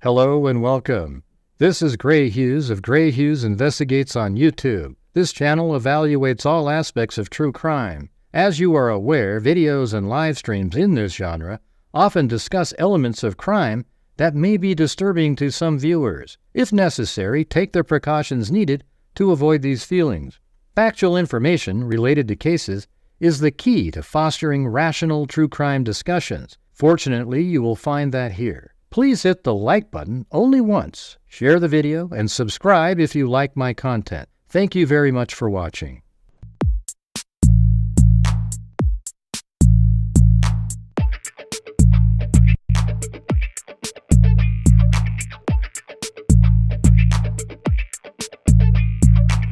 Hello and welcome. This is Grant Hughes of Grant Hughes Investigates on YouTube. This channel evaluates all aspects of true crime. As you are aware, videos and live streams in this genre often discuss elements of crime that may be disturbing to some viewers. If necessary, take the precautions needed to avoid these feelings. Factual information related to cases is the key to fostering rational true crime discussions. Fortunately, you will find that here. Please hit the like button only once, share the video, and subscribe if you like my content. Thank you very much for watching.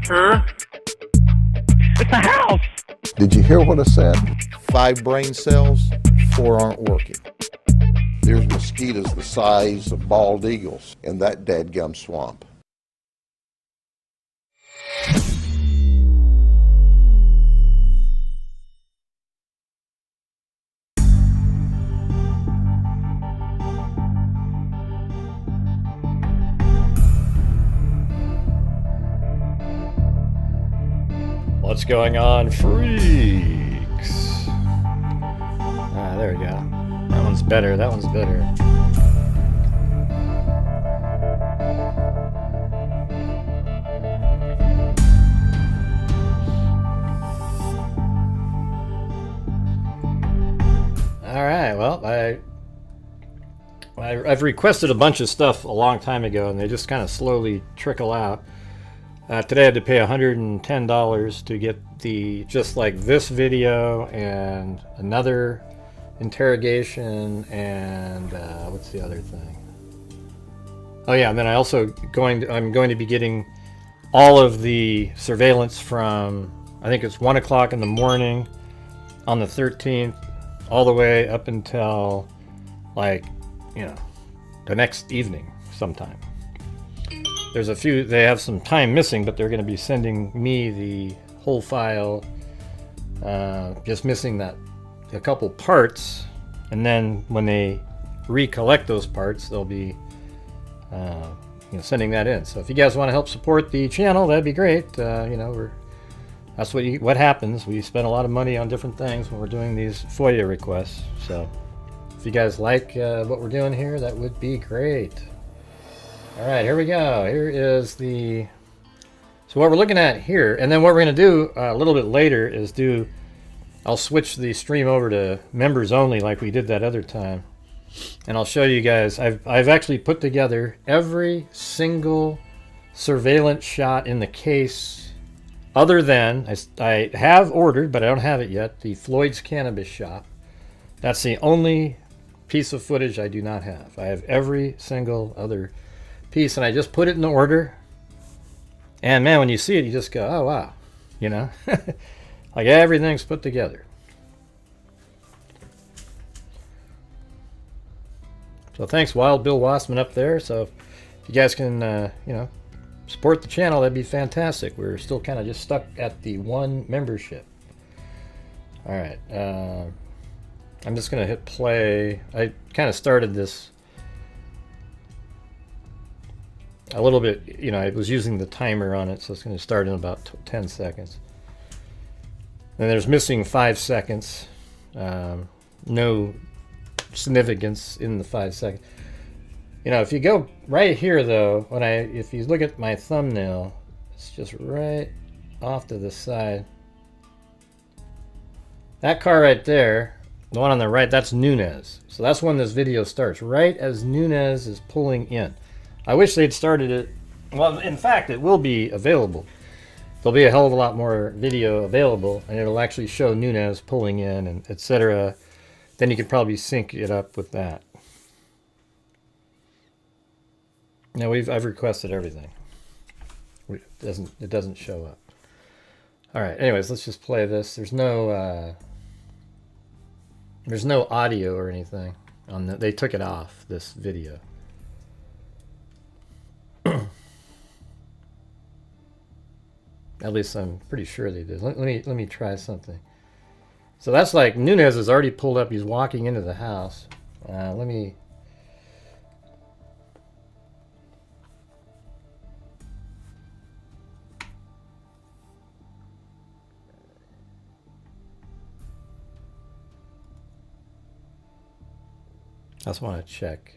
Huh? It's a house! Did you hear what I said? 5 brain cells, 4 aren't working. There's mosquitoes the size of bald eagles in that dadgum swamp. What's going on, freaks? Ah, there we go. That one's better. That one's better. All right. Well, I've requested a bunch of stuff a long time ago, and they just kind of slowly trickle out. Today I had to pay $110 to get just like this video and another interrogation and what's the other thing? Oh yeah, and then I'm going to be getting all of the surveillance from, I think it's 1 o'clock in the morning on the 13th all the way up until like, you know, the next evening sometime. There's a few, they have some time missing, but they're going to be sending me the whole file, just missing a couple parts, and then when they recollect those parts, they'll be sending that in. So if you guys want to help support the channel, that'd be great. That's what happens. We spend a lot of money on different things when we're doing these FOIA requests. So if you guys like what we're doing here, that would be great. All right, here we go. Here is so what we're looking at here, and then what we're going to do a little bit later is I'll switch the stream over to members only like we did that other time, and I'll show you guys. I've actually put together every single surveillance shot in the case, other than I have ordered, but I don't have it yet, the Floyd's Cannabis Shop. That's the only piece of footage I do not have. I have every single other piece, and I just put it in order, and man, when you see it, you just go, oh wow, you know. Like everything's put together. So thanks, Wild Bill Wassman up there. So if you guys can support the channel, that'd be fantastic. We're still kind of just stuck at the 1 membership. All right, I'm just gonna hit play. I kind of started this a little bit, I was using the timer on it, so it's going to start in about 10 seconds. And there's missing 5 seconds. No significance in the 5 seconds. If you go right here, though, if you look at my thumbnail, it's just right off to the side. That car right there, the one on the right, that's Nunez. So that's when this video starts, right as Nunez is pulling in. I wish they'd started it. Well, in fact, it will be available. There'll be a hell of a lot more video available, and it'll actually show Nunez pulling in and etc. Then you could probably sync it up with that. Now I've requested everything. It doesn't show up. All right. Anyways, let's just play this. There's no audio or anything on the. They took it off this video. At least I'm pretty sure they did. Let me try something. So that's like Nunez has already pulled up. He's walking into the house. Let me I just want to check.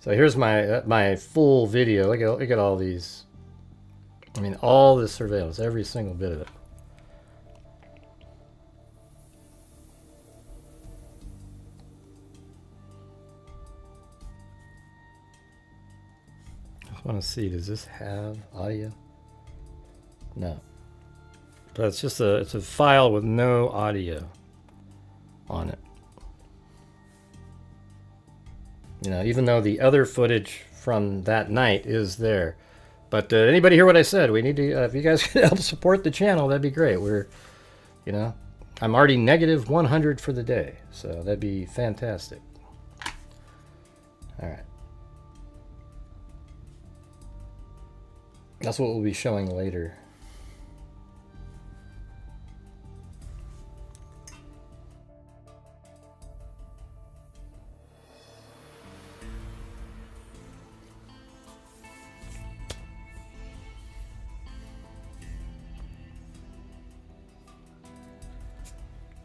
So here's my my full video. Look at all these. I mean, all this surveillance, every single bit of it. I just want to see, does this have audio? No. But it's just it's a file with no audio on it. You know, even though the other footage from that night is there. But anybody hear what I said? We need to, if you guys could help support the channel, that'd be great. We're, you know, I'm already negative 100 for the day. So that'd be fantastic. All right. That's what we'll be showing later.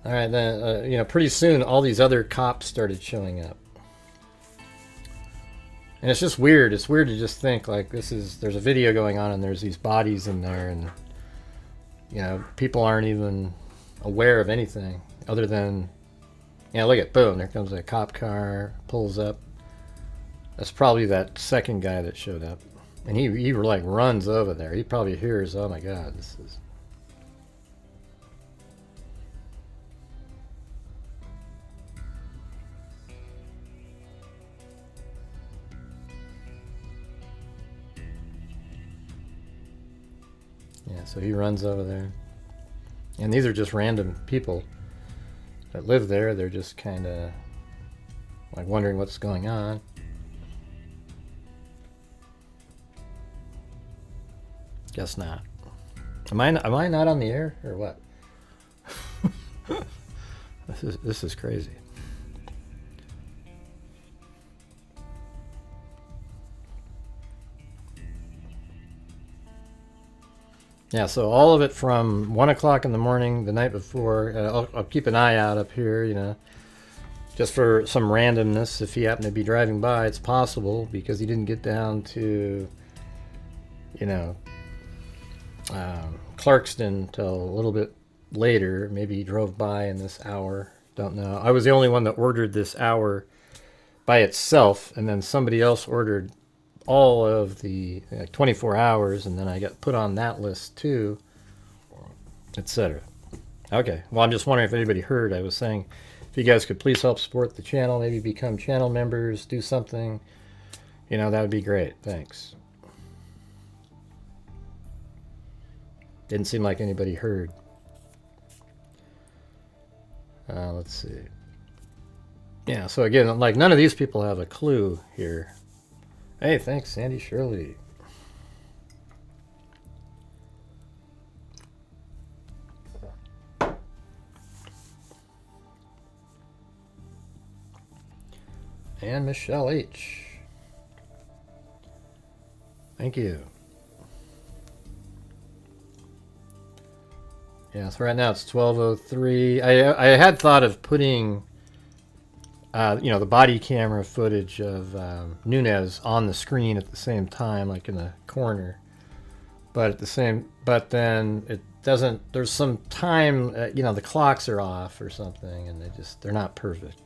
All right, then, you know, pretty soon all these other cops started showing up. And it's just weird. It's weird to just think like there's a video going on and there's these bodies in there and, you know, people aren't even aware of anything other than, you know, look at, boom, there comes a cop car, pulls up. That's probably that second guy that showed up. And he like runs over there. He probably hears, oh my God, this is... Yeah, so he runs over there. And these are just random people that live there. They're just kind of like wondering what's going on. Guess not. Am I not on the air or what? This is crazy. Yeah, so all of it from 1 o'clock in the morning the night before. I'll keep an eye out up here, you know, just for some randomness. If he happened to be driving by, it's possible because he didn't get down to, you know, Clarkston till a little bit later. Maybe he drove by in this hour. Don't know. I was the only one that ordered this hour by itself, and then somebody else ordered all of the 24 hours, and then I got put on that list too, etc. Okay, well, I'm just wondering if anybody heard. I was saying if you guys could please help support the channel, maybe become channel members, do something, you know, that would be great. Thanks. Didn't seem like anybody heard. Let's see. Yeah, so again, like none of these people have a clue here. Hey, thanks, Sandy Shirley. And Michelle H. Thank you. Yeah, so right now it's 12:03. I had thought of putting you know, the body camera footage of Nunez on the screen at the same time, like in the corner. But then it doesn't, there's some time, you know, the clocks are off or something and they're not perfect.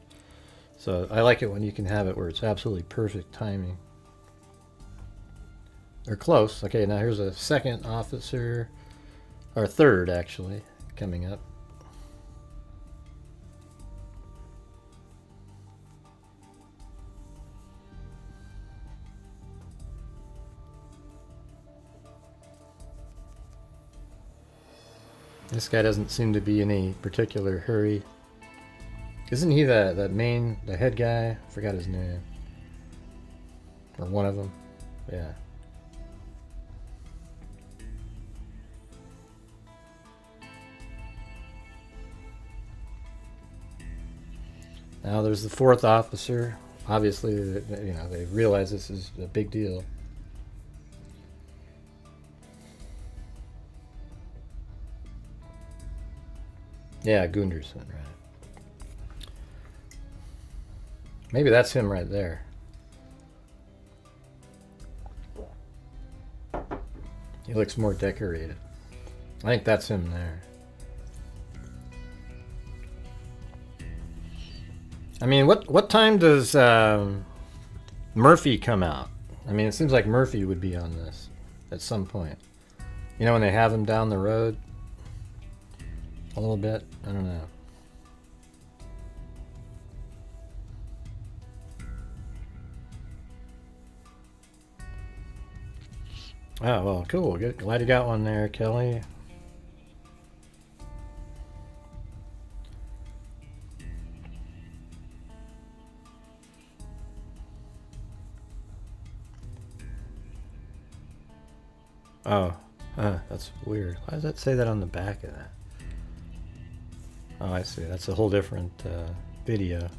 So I like it when you can have it where it's absolutely perfect timing. Or close. Okay, now here's a second officer, or third actually, coming up. This guy doesn't seem to be in any particular hurry. Isn't he the head guy? I forgot his name. Or one of them. Yeah. Now there's the fourth officer. Obviously, you know, they realize this is a big deal. Yeah, Gunderson, right. Maybe that's him right there. He looks more decorated. I think that's him there. I mean, what time does Murphy come out? I mean, it seems like Murphy would be on this at some point. You know, when they have him down the road a little bit? I don't know. Oh, well, cool. Good. Glad you got one there, Kelly. Oh, that's weird. Why does that say that on the back of that? Oh, I see. That's a whole different video.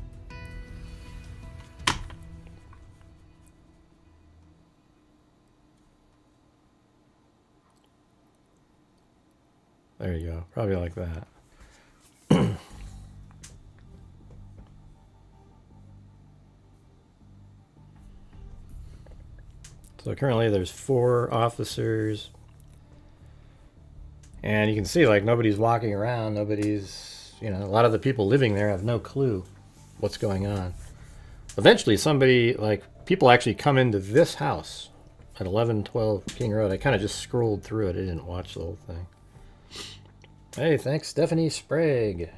There you go. Probably like that. So currently there's 4 officers. And you can see, like, nobody's walking around. Nobody's, you know, a lot of the people living there have no clue what's going on. Eventually somebody, like, people actually come into this house at 1112 King Road. I kind of just scrolled through it. I didn't watch the whole thing. Hey, thanks, Stephanie Sprague.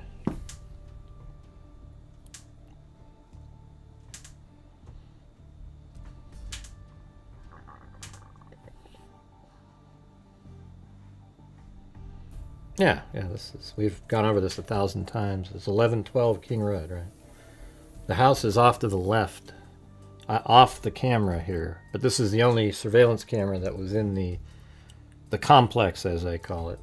Yeah, this is, we've gone over this 1,000 times. It's 1112 King Road, right? The house is off to the left, off the camera here. But this is the only surveillance camera that was in the complex, as they call it.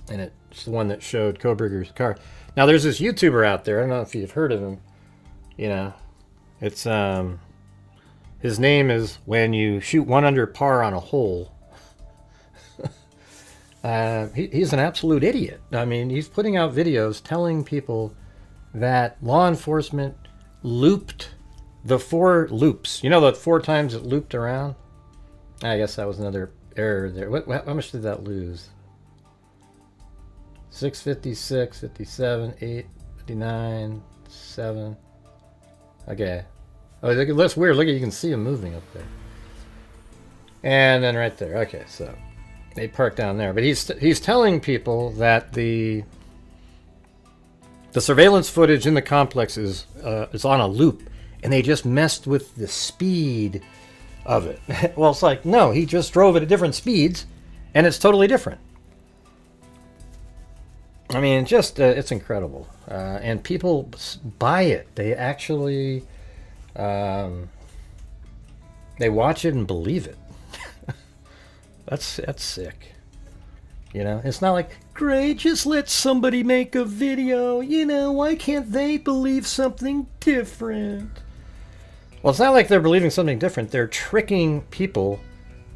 And it's the one that showed Koberger's car. Now, there's this YouTuber out there. I don't know if you've heard of him. You know, it's his name is When You Shoot One Under Par on a Hole. He's an absolute idiot. I mean, he's putting out videos telling people that law enforcement looped the 4 loops. You know, the 4 times it looped around? I guess that was another error there. How much did that lose? 656, 57, 8, 59, 7. Okay. Oh, that's weird. Look, you can see him moving up there. And then right there. Okay, so they park down there. But he's telling people that the surveillance footage in the complex is on a loop, and they just messed with the speed of it. Well, it's like, no, he just drove at different speeds, and it's totally different. I mean, just it's incredible, and people buy it. They actually they watch it and believe it. That's sick. You know, it's not like, great, just let somebody make a video. You know, why can't they believe something different? Well, it's not like they're believing something different. They're tricking people,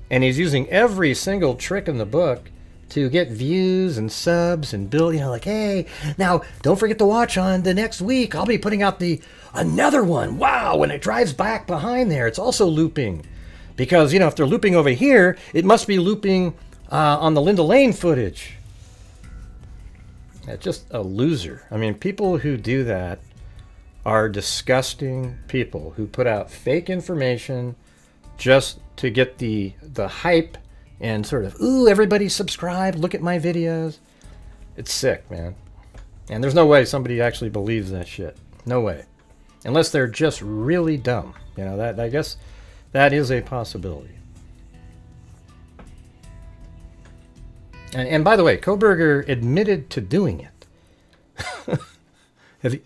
and he's using every single trick in the book to get views and subs and build, you know, like, hey, now don't forget to watch on the next week. I'll be putting out another one. Wow, when it drives back behind there, it's also looping. Because, you know, if they're looping over here, it must be looping on the Linda Lane footage. That's just a loser. I mean, people who do that are disgusting people who put out fake information just to get the hype and sort of, ooh, everybody subscribe, look at my videos. It's sick, man. And there's no way somebody actually believes that shit. No way. Unless they're just really dumb. You know, that I guess that is a possibility. And by the way, Koberger admitted to doing it.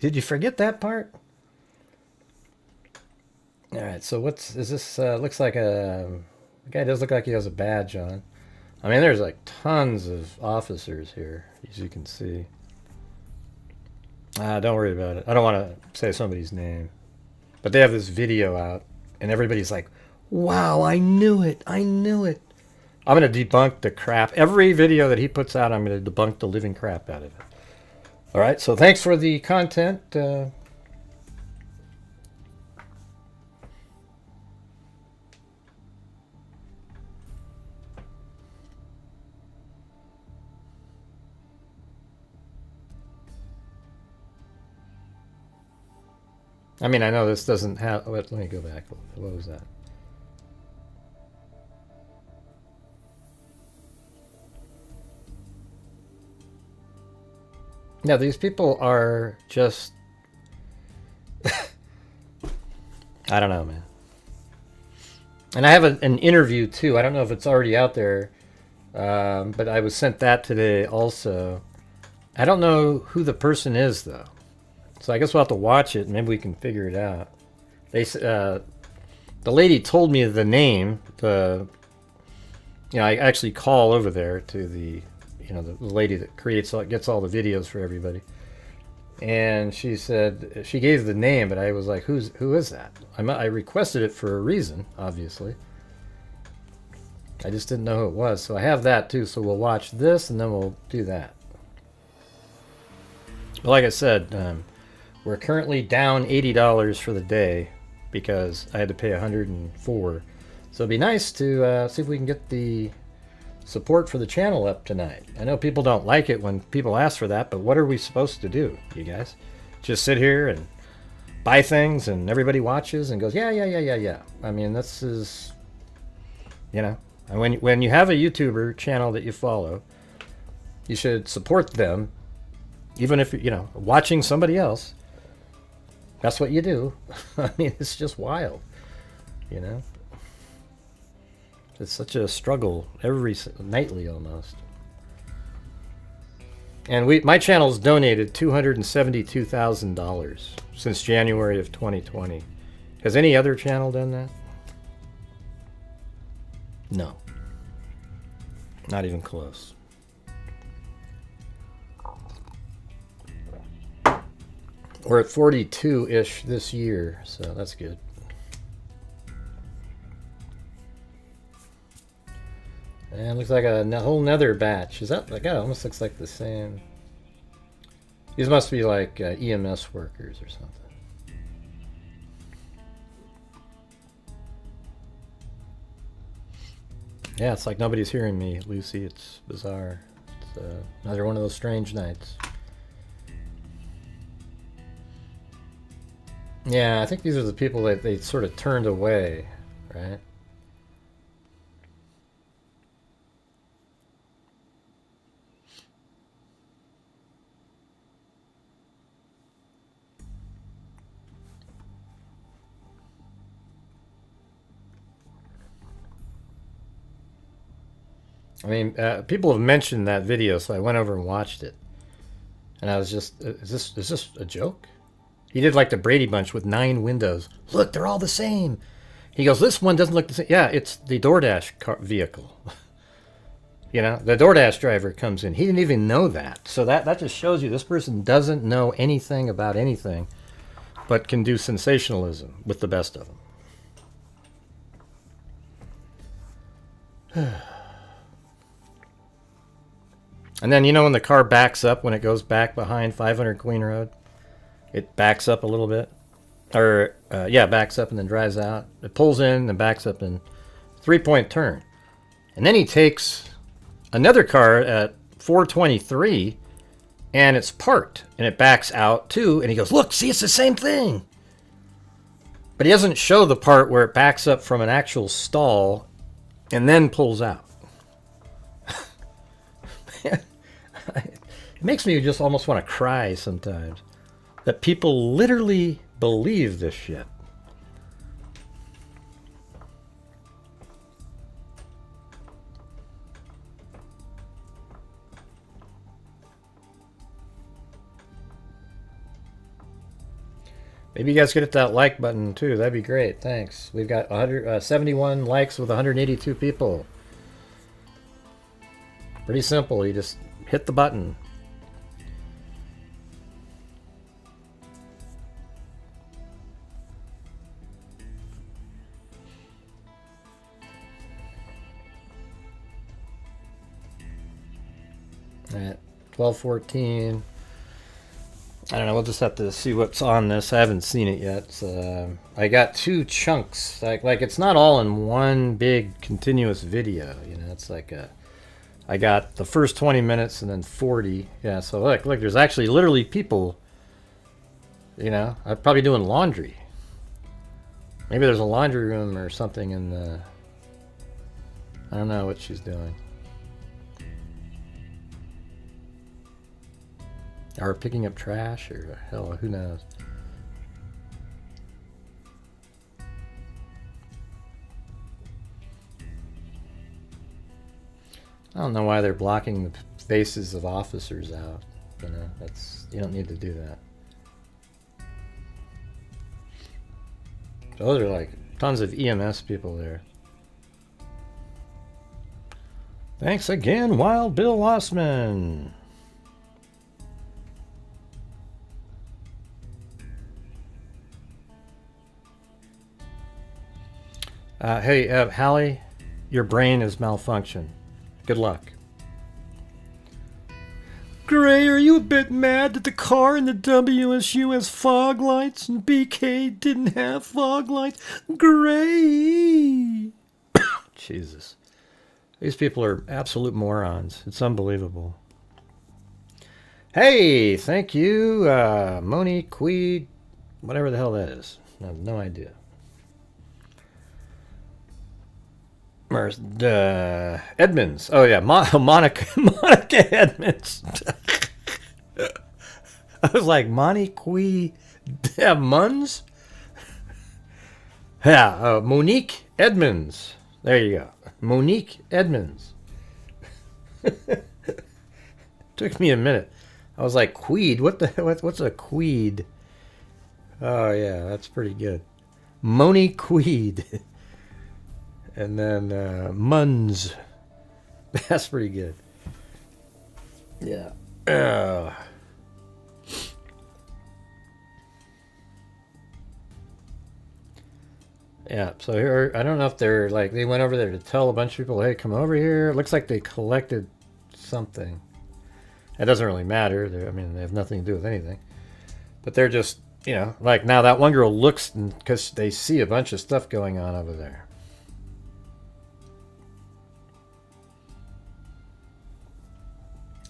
Did you forget that part? All right, so is this? Looks like the guy does look like he has a badge on. I mean, there's like tons of officers here, as you can see. Don't worry about it. I don't want to say somebody's name. But they have this video out, and everybody's like, wow, I knew it. I knew it. I'm going to debunk the crap. Every video that he puts out, I'm going to debunk the living crap out of it. All right, so thanks for the content. I mean, I know this doesn't have... Let me go back. What was that? Yeah, these people are just... I don't know, man. And I have an interview, too. I don't know if it's already out there. But I was sent that today also. I don't know who the person is, though. So I guess we'll have to watch it. Maybe we can figure it out. The lady told me the name. I actually call over there to the lady that gets all the videos for everybody. And she said, she gave the name, but I was like, who is that? I requested it for a reason, obviously. I just didn't know who it was. So I have that too. So we'll watch this and then we'll do that. But like I said, we're currently down $80 for the day because I had to pay $104. So it'd be nice to see if we can get the support for the channel up tonight. I know people don't like it when people ask for that, but what are we supposed to do, you guys? Just sit here and buy things and everybody watches and goes, yeah. I mean, this is, and when you have a YouTuber channel that you follow, you should support them, even if you're, watching somebody else. That's what you do. I mean, it's just wild, It's such a struggle nightly almost. And my channel's donated $272,000 since January of 2020. Has any other channel done that? No. Not even close. We're at 42-ish this year, so that's good. And looks like a whole nother batch. Is that like, it almost looks like the same. These must be like EMS workers or something. Yeah, it's like nobody's hearing me, Lucy. It's bizarre. It's another one of those strange nights. Yeah, I think these are the people that they sort of turned away, right? I mean, people have mentioned that video, so I went over and watched it. And I was just, is this a joke? He did like the Brady Bunch with 9 windows. Look, they're all the same. He goes, this one doesn't look the same. Yeah, it's the DoorDash vehicle. The DoorDash driver comes in. He didn't even know that. So that just shows you this person doesn't know anything about anything, but can do sensationalism with the best of them. And then, when the car backs up, when it goes back behind 500 Queen Road, it backs up a little bit. Or, backs up and then drives out. It pulls in and backs up in 3-point turn. And then he takes another car at 423, and it's parked. And it backs out, too. And he goes, look, see, it's the same thing. But he doesn't show the part where it backs up from an actual stall and then pulls out. It makes me just almost want to cry sometimes that people literally believe this shit. Maybe you guys could hit that like button too. That'd be great. Thanks. We've got 171 likes with 182 people. Pretty simple. You just hit the button. At 12:14. I don't know. We'll just have to see what's on this. I haven't seen it yet. I got 2 chunks. Like it's not all in one big continuous video. It's like I got the first 20 minutes and then 40. Yeah. So look. There's actually literally people You know, I'm probably doing laundry. Maybe there's a laundry room or something in the... I don't know what she's doing. Or picking up trash, or hell, who knows. I don't know why they're blocking the faces of officers out. You know, you don't need to do that. Those are like tons of EMS people there. Thanks again, Wild Bill Lossman. Hey, Hallie, your brain is malfunctioned. Good luck. Gray, are you a bit mad that the car in the WSU has fog lights and BK didn't have fog lights? Gray! Jesus. These people are absolute morons. It's unbelievable. Hey, thank you, Monique Queed, whatever the hell that is. I have no idea. Edmonds. Oh yeah, Monica Edmonds. I was like, Monique Edmonds? Yeah, Monique Edmonds. There you go. Monique Edmonds. Took me a minute. I was like, Queed? What's a Queed? Oh yeah, that's pretty good. Monique Queed. And then Munz. That's pretty good. Yeah. Yeah, so here, I don't know if they're like, they went over there to tell a bunch of people, hey, come over here. It looks like they collected something. It doesn't really matter. I mean, they have nothing to do with anything. But they're just, you know, like now that one girl looks, because they see a bunch of stuff going on over there.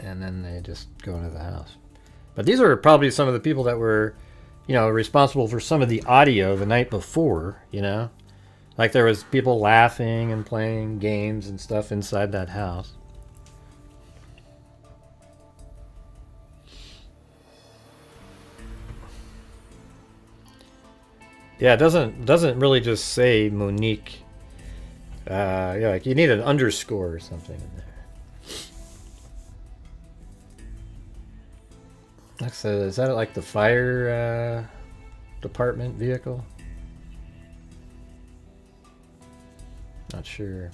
And then they just go into the house. But these are probably some of the people that were, you know, responsible for some of the audio the night before, you know. Like there was people laughing and playing games and stuff inside that house. Yeah, it doesn't really just say Monique. Yeah, like you need an underscore or something in there. Is that like the fire department vehicle? Not sure.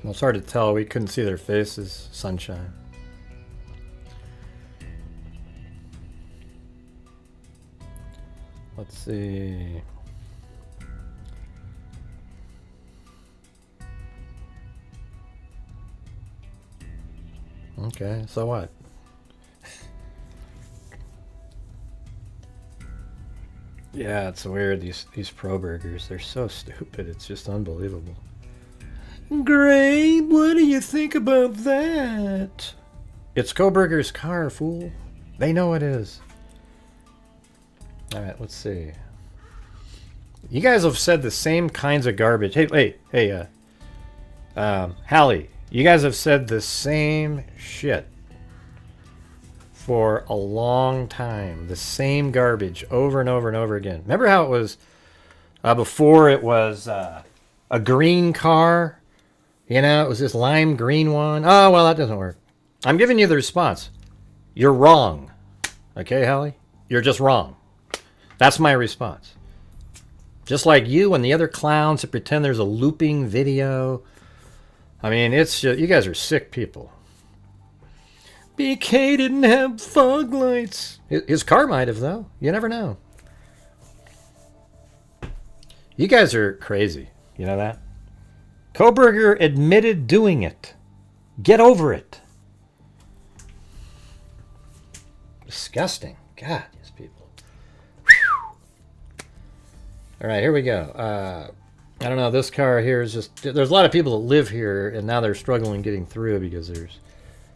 Well, it's hard to tell. We couldn't see their faces. Sunshine. Let's see. Okay, so what? Yeah, it's weird. These pro burgers, they're so stupid. It's just unbelievable. Gray, what do you think about that? It's Coburger's car, fool. They know it is. Alright, let's see. You guys have said the same kinds of garbage. Hey, Hallie, you guys have said the same shit for a long time. The same garbage over and over and over again. Remember how it was before it was a green car? You know, it was this lime green one. Oh, well, that doesn't work. I'm giving you the response. You're wrong. Okay, Hallie? You're just wrong. That's my response. Just like you and the other clowns that pretend there's a looping video. I mean, it's just, you guys are sick people. BK didn't have fog lights. His car might have, though. You never know. You guys are crazy. You know that? Koberger admitted doing it. Get over it. Disgusting. God, these people. All right, here we go. I don't know, this car here is just, there's a lot of people that live here, and now they're struggling getting through because there's,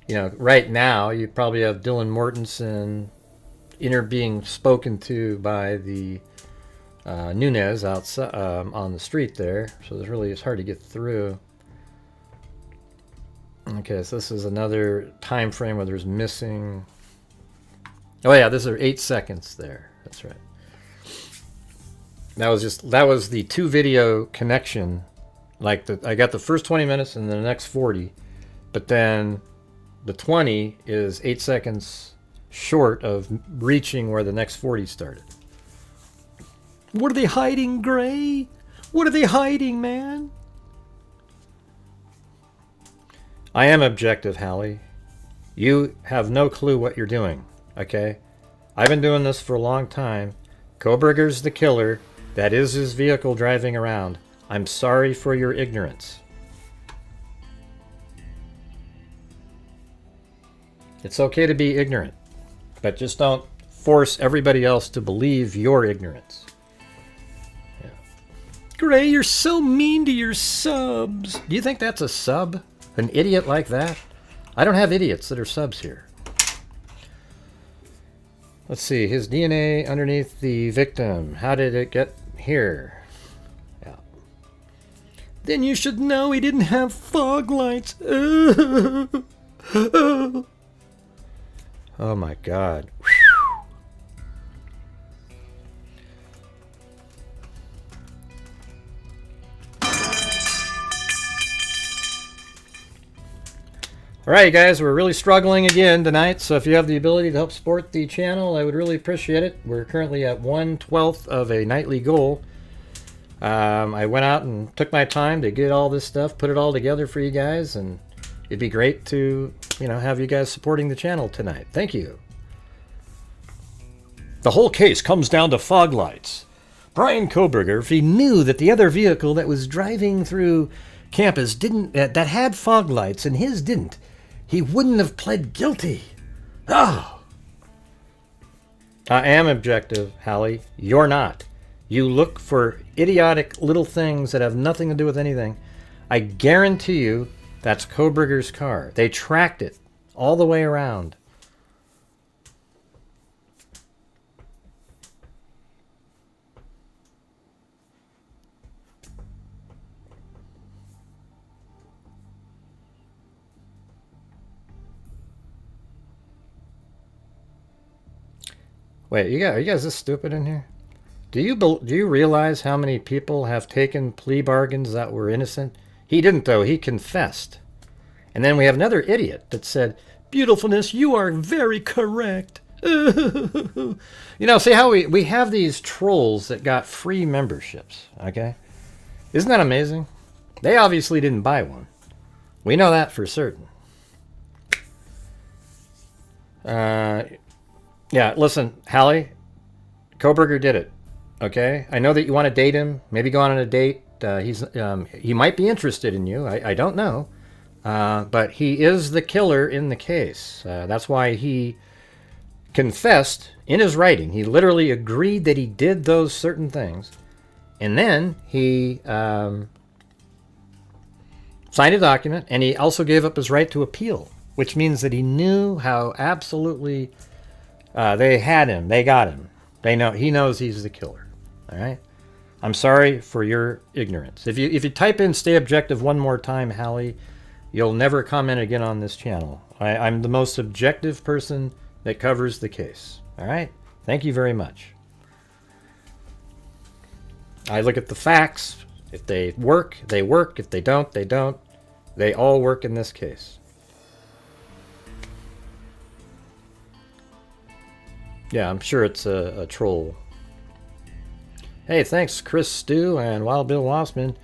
you know, right now you probably have Dylan Mortensen being spoken to by the Nunez outside on the street there, so it's hard to get through. Okay, so this is another time frame where there's missing. Oh yeah, this is 8 seconds there. That's right. That was the 2 video connection. Like I got the first 20 minutes and the next 40, but then the 20 is 8 seconds short of reaching where the next 40 started. What are they hiding, Gray? What are they hiding, man? I am objective, Hallie. You have no clue what you're doing, okay? I've been doing this for a long time. Koberger's the killer. That is his vehicle driving around. I'm sorry for your ignorance. It's okay to be ignorant, but just don't force everybody else to believe your ignorance. Yeah. Gray, you're so mean to your subs. Do you think that's a sub? An idiot like that? I don't have idiots that are subs here. Let's see, his DNA underneath the victim. How did it get here? Yeah. Then you should know he didn't have fog lights. Oh my God. Alright guys, we're really struggling again tonight, so if you have the ability to help support the channel, I would really appreciate it. We're currently at 1/12 of a nightly goal. I went out and took my time to get all this stuff, put it all together for you guys, and it'd be great to, you know, have you guys supporting the channel tonight. Thank you. The whole case comes down to fog lights. Brian Koberger, if he knew that the other vehicle that was driving through campus that had fog lights and his didn't, he wouldn't have pled guilty. Oh. I am objective, Hallie. You're not. You look for idiotic little things that have nothing to do with anything. I guarantee you that's Koberger's car. They tracked it all the way around. Wait, are you guys this stupid in here? Do you realize how many people have taken plea bargains that were innocent? He didn't, though. He confessed. And then we have another idiot that said, "Beautifulness, you are very correct." You know, see how we have these trolls that got free memberships, okay? Isn't that amazing? They obviously didn't buy one. We know that for certain. Yeah, listen, Hallie, Koberger did it, okay? I know that you want to date him. Maybe go on a date. He might be interested in you. I don't know. But he is the killer in the case. That's why he confessed in his writing. He literally agreed that he did those certain things. And then he signed a document, and he also gave up his right to appeal, which means that he knew how absolutely... they had him. They got him. He knows he's the killer. All right. I'm sorry for your ignorance. If you type in "stay objective" one more time, Hallie, you'll never comment again on this channel. I'm the most objective person that covers the case. All right. Thank you very much. I look at the facts. If they work, they work. If they don't, they don't. They all work in this case. Yeah, I'm sure it's a troll. Hey, thanks, Chris Stew and Wild Bill Wassman.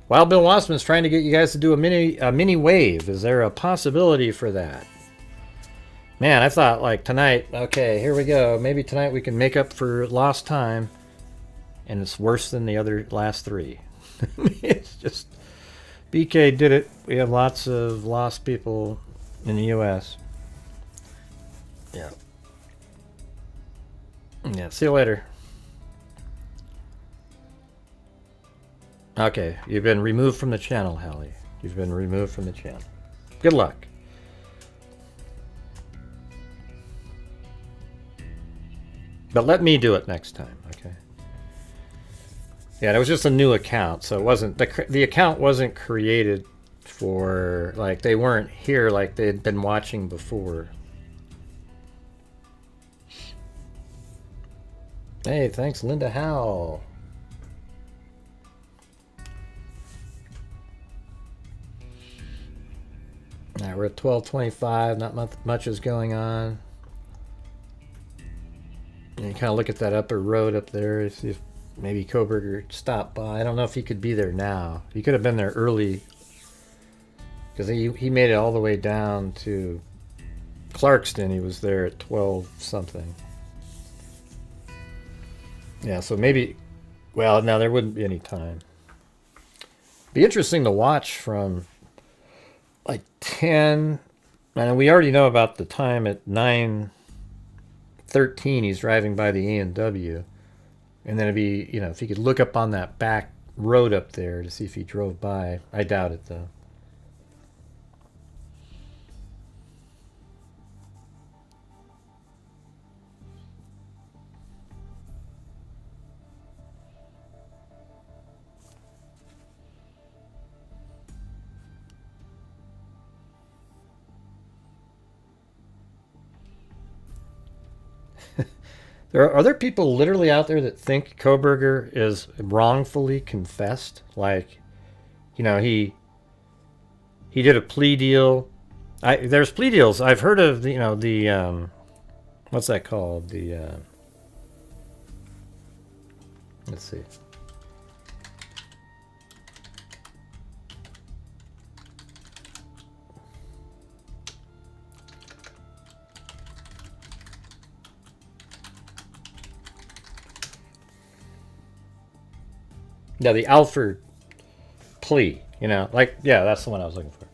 Wild Bill Wassman's trying to get you guys to do a mini wave. Is there a possibility for that? Man, I thought like tonight, okay, here we go. Maybe tonight we can make up for lost time. And it's worse than the other last three. It's just, BK did it. We have lots of lost people in the U.S. Yeah. Yeah, see you later. Okay, you've been removed from the channel, Hallie. You've been removed from the channel. Good luck. But let me do it next time, okay? Yeah, it was just a new account, so it wasn't the account wasn't created for, like, they weren't here like they had been watching before. Hey, thanks, Linda Howell. All right, we're at 12:25. Not much is going on. And you kind of look at that upper road up there, see if maybe Koberger stopped by. I don't know if he could be there now. He could have been there early, because he made it all the way down to Clarkston. He was there at 12 something. Yeah, so maybe, well, no, there wouldn't be any time. Be interesting to watch from like 10, and we already know about the time at 9:13 he's driving by the A&W, and then it'd be, you know, if he could look up on that back road up there to see if he drove by. I doubt it though. Are there people literally out there that think Koberger is wrongfully confessed? Like, you know, he did a plea deal. There's plea deals. I've heard of the, you know, the what's that called? The let's see. Yeah, the Alford plea, you know, like, yeah, that's the one I was looking for.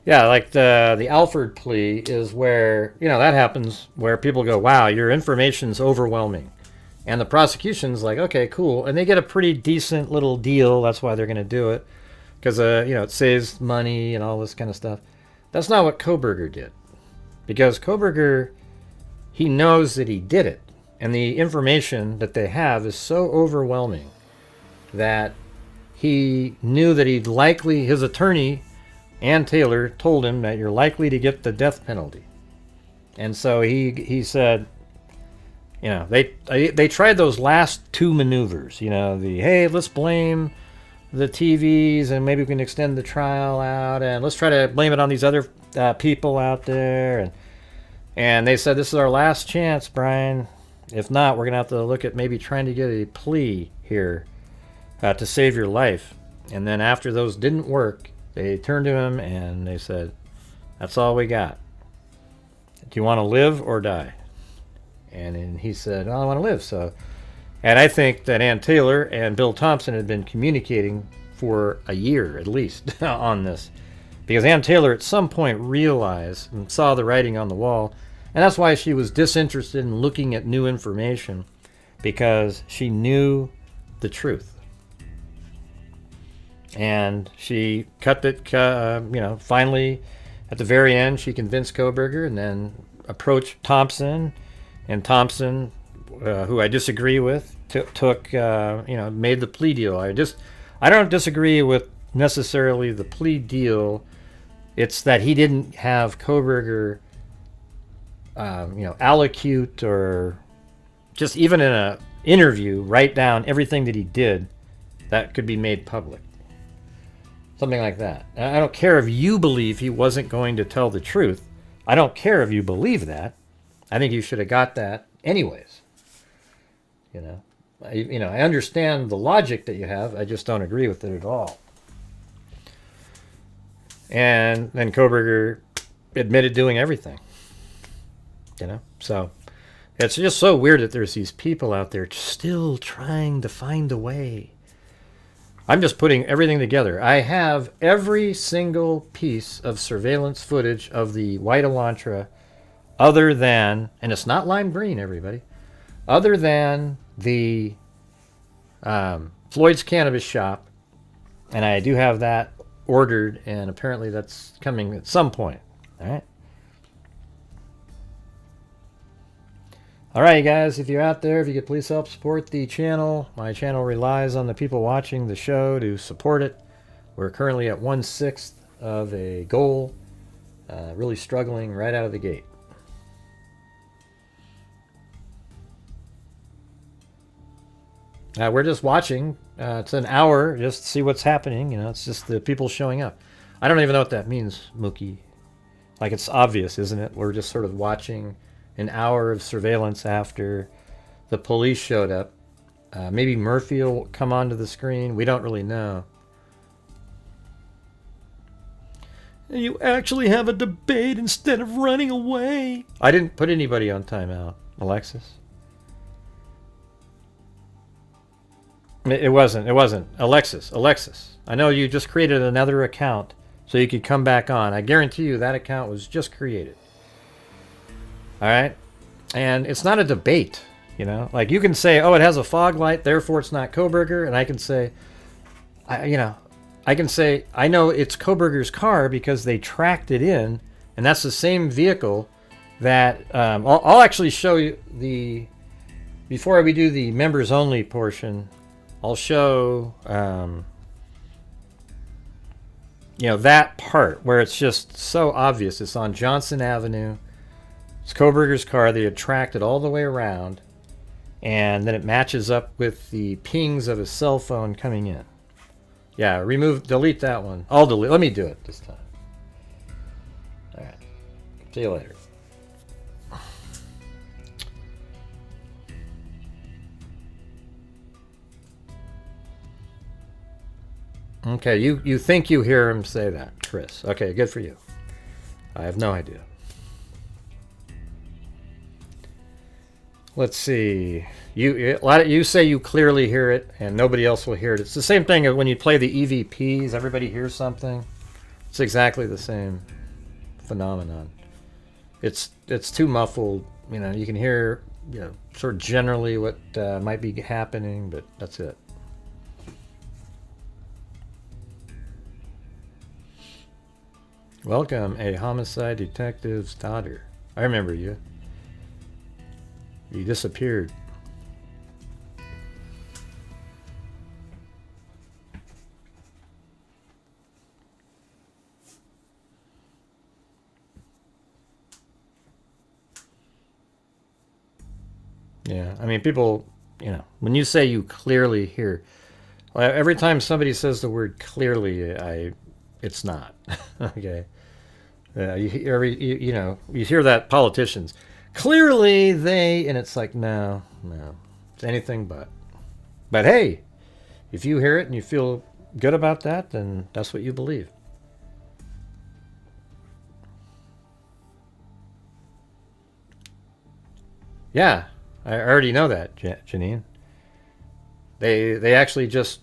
Yeah, like the Alford plea is where, you know, that happens where people go, wow, your information's overwhelming. And the prosecution's like, okay, cool. And they get a pretty decent little deal. That's why they're going to do it. Because, you know, it saves money and all this kind of stuff. That's not what Koberger did. Because Koberger, he knows that he did it. And the information that they have is so overwhelming that he knew that he'd likely, his attorney, Ann Taylor, told him that you're likely to get the death penalty. And so he said, you know, they tried those last two maneuvers, you know, the, hey, let's blame the TVs and maybe we can extend the trial out and let's try to blame it on these other people out there. And they said, this is our last chance, Brian. If not, we're going to have to look at maybe trying to get a plea here to save your life. And then after those didn't work, they turned to him and they said, that's all we got. Do you want to live or die? And then he said, well, I want to live. So, and I think that Ann Taylor and Bill Thompson had been communicating for a year at least on this. Because Ann Taylor at some point realized and saw the writing on the wall. And that's why she was disinterested in looking at new information, because she knew the truth. And she cut it, you know, finally at the very end, she convinced Koberger and then approached Thompson. And Thompson, who I disagree with, took, you know, made the plea deal. I don't disagree with necessarily the plea deal. It's that he didn't have Koberger, you know, allocute or just even in an interview, write down everything that he did that could be made public. Something like that. I don't care if you believe he wasn't going to tell the truth. I don't care if you believe that. I think you should have got that anyways. You know, I understand the logic that you have. I just don't agree with it at all. And then Koberger admitted doing everything. You know, so it's just so weird that there's these people out there still trying to find a way. I'm just putting everything together. I have every single piece of surveillance footage of the white Elantra other than, and it's not lime green, everybody, other than the Floyd's Cannabis Shop, and I do have that ordered, and apparently that's coming at some point. All right. All right, you guys, if you're out there, if you could please help support the channel. My channel relies on the people watching the show to support it. We're currently at 1/6 of a goal. Really struggling right out of the gate. We're just watching. It's an hour just to see what's happening. You know, it's just the people showing up. I don't even know what that means, Mookie. Like, it's obvious, isn't it? We're just sort of watching an hour of surveillance after the police showed up. Maybe Murphy will come onto the screen. We don't really know. You actually have a debate instead of running away. I didn't put anybody on timeout, Alexis. It wasn't. Alexis. I know you just created another account so you could come back on. I guarantee you that account was just created. All right? And it's not a debate, you know? Like, you can say, oh, it has a fog light, therefore it's not Kohberger. And I can say, I can say, I know it's Kohberger's car because they tracked it in. And that's the same vehicle that... I'll actually show you the... Before we do the members only portion... I'll show, you know, that part where it's just so obvious. It's on Johnson Avenue. It's Kohberger's car. They had tracked it all the way around. And then it matches up with the pings of his cell phone coming in. Yeah, delete that one. I'll delete. Let me do it this time. All right. See you later. Okay, you think you hear him say that, Chris. Okay, good for you. I have no idea. Let's see. You say you clearly hear it, and nobody else will hear it. It's the same thing when you play the EVPs. Everybody hears something. It's exactly the same phenomenon. It's too muffled. You know, you can hear, you know, sort of generally what might be happening, but that's it. Welcome, a homicide detective's daughter. I remember you. You disappeared. Yeah, I mean, people, you know, when you say you clearly hear, every time somebody says the word clearly, it's not. Okay. You know, you hear that politicians clearly and it's like, no, it's anything but. But hey, if you hear it and you feel good about that, then that's what you believe. Yeah, I already know that, Janine. They actually just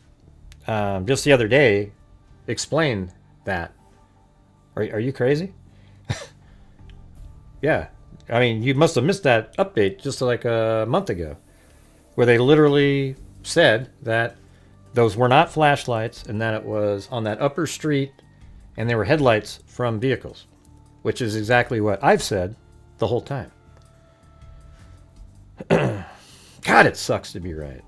the other day explained that. Are you crazy? Yeah. I mean, you must have missed that update just like a month ago, where they literally said that those were not flashlights and that it was on that upper street and they were headlights from vehicles, which is exactly what I've said the whole time. God, it sucks to be right.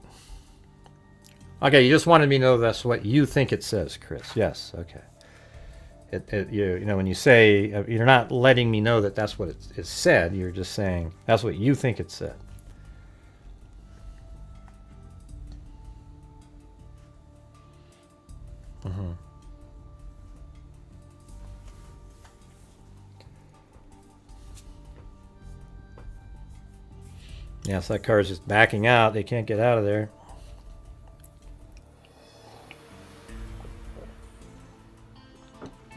Okay, you just wanted me to know that's what you think it says, Chris. Yes, okay. You know, when you say, you're not letting me know that that's what it is said, you're just saying that's what you think it said. Mm-hmm. Yeah, so that car's just backing out. They can't get out of there.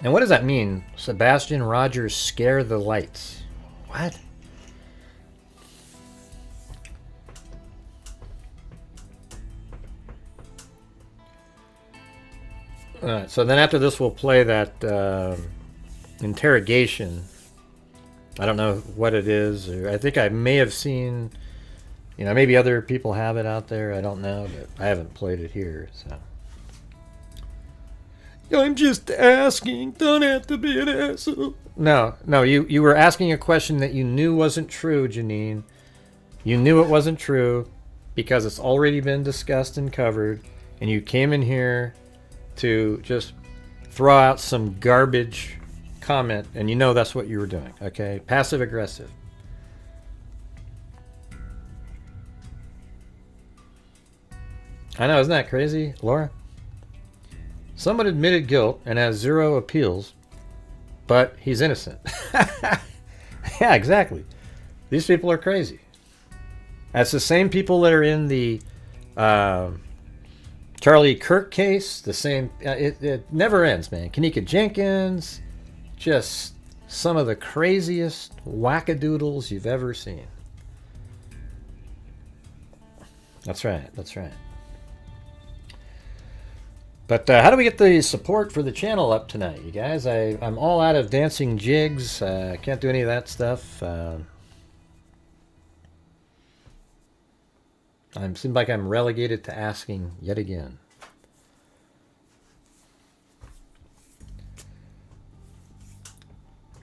And what does that mean? Sebastian Rogers scare the lights. What? All right, so then after this we'll play that interrogation. I don't know what it is. I think I may have seen You know, maybe other people have it out there. I don't know, but I haven't played it here, so. I'm just asking. Don't have to be an asshole. No, you were asking a question that you knew wasn't true, Janine. You knew it wasn't true because it's already been discussed and covered, and you came in here to just throw out some garbage comment, and you know that's what you were doing, okay? Passive aggressive. I know, isn't that crazy, Laura? Someone admitted guilt and has 0 appeals, but he's innocent. Yeah, exactly. These people are crazy. That's the same people that are in the Charlie Kirk case. The same. It never ends, man. Kanika Jenkins, just some of the craziest wackadoodles you've ever seen. That's right. That's right. But how do we get the support for the channel up tonight, you guys? I'm all out of dancing jigs. I can't do any of that stuff. Seems like I'm relegated to asking yet again.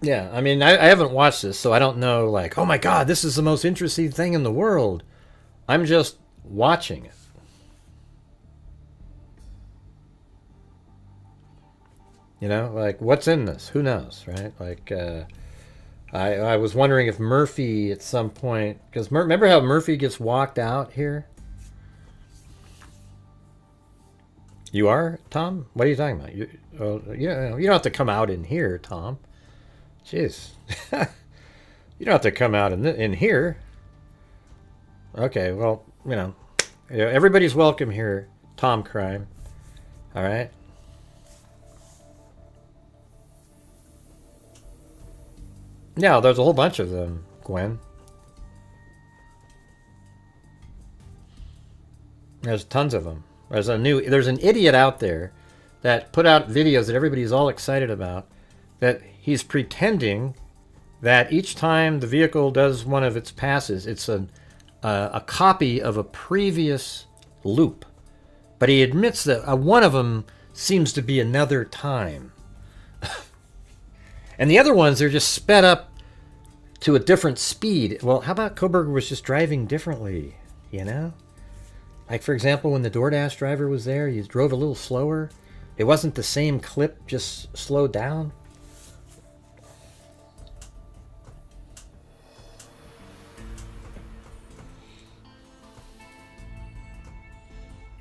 Yeah, I mean, I haven't watched this, so I don't know, like, oh my God, this is the most interesting thing in the world. I'm just watching it. You know, like, what's in this? Who knows, right? Like, I was wondering if Murphy at some point, because remember how Murphy gets walked out here? You are, Tom? What are you talking about? You don't have to come out in here, Tom. Jeez. You don't have to come out in here. Okay, well, everybody's welcome here, Tom Crime. All right? Yeah, there's a whole bunch of them, Gwen. There's tons of them. There's an idiot out there that put out videos that everybody's all excited about, that he's pretending that each time the vehicle does one of its passes, it's a copy of a previous loop. But he admits that one of them seems to be another time. And the other ones, they're just sped up to a different speed. Well, how about Koberger was just driving differently, you know? Like, for example, when the DoorDash driver was there, he drove a little slower. It wasn't the same clip, just slowed down.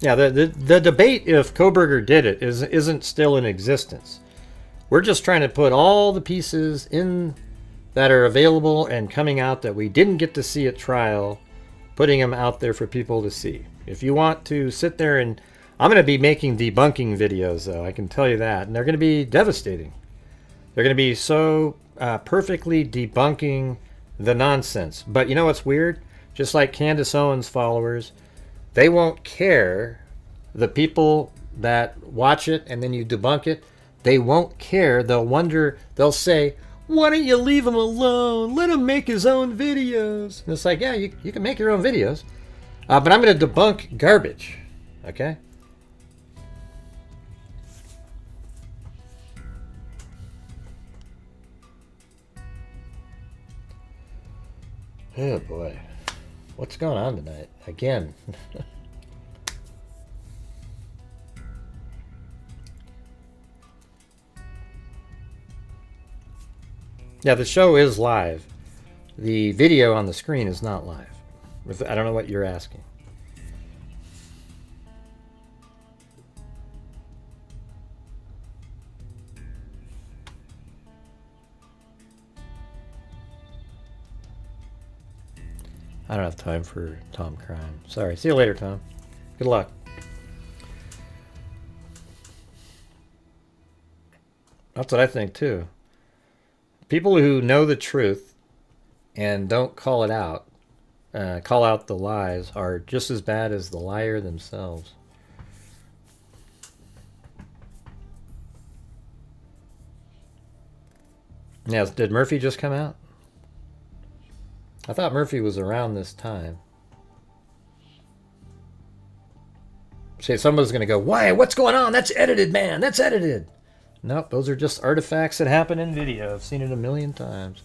Yeah, the debate if Koberger did it isn't still in existence. We're just trying to put all the pieces in that are available and coming out that we didn't get to see at trial, putting them out there for people to see. If you want to sit there and... I'm going to be making debunking videos, though, I can tell you that. And they're going to be devastating. They're going to be so perfectly debunking the nonsense. But you know what's weird? Just like Candace Owens' followers, they won't care. The people that watch it and then you debunk it, they won't care. They'll wonder, they'll say, why don't you leave him alone? Let him make his own videos. And it's like, yeah, you can make your own videos. But I'm going to debunk garbage. Okay? Oh boy. What's going on tonight? Again. Yeah, the show is live. The video on the screen is not live. I don't know what you're asking. I don't have time for Tom Crime. Sorry. See you later, Tom. Good luck. That's what I think, too. People who know the truth and don't call it out, call out the lies, are just as bad as the liar themselves. Yeah, did Murphy just come out? I thought Murphy was around this time. say someone's going to go, why? What's going on? That's edited, man. That's edited. Nope, those are just artifacts that happen in video. I've seen it a million times.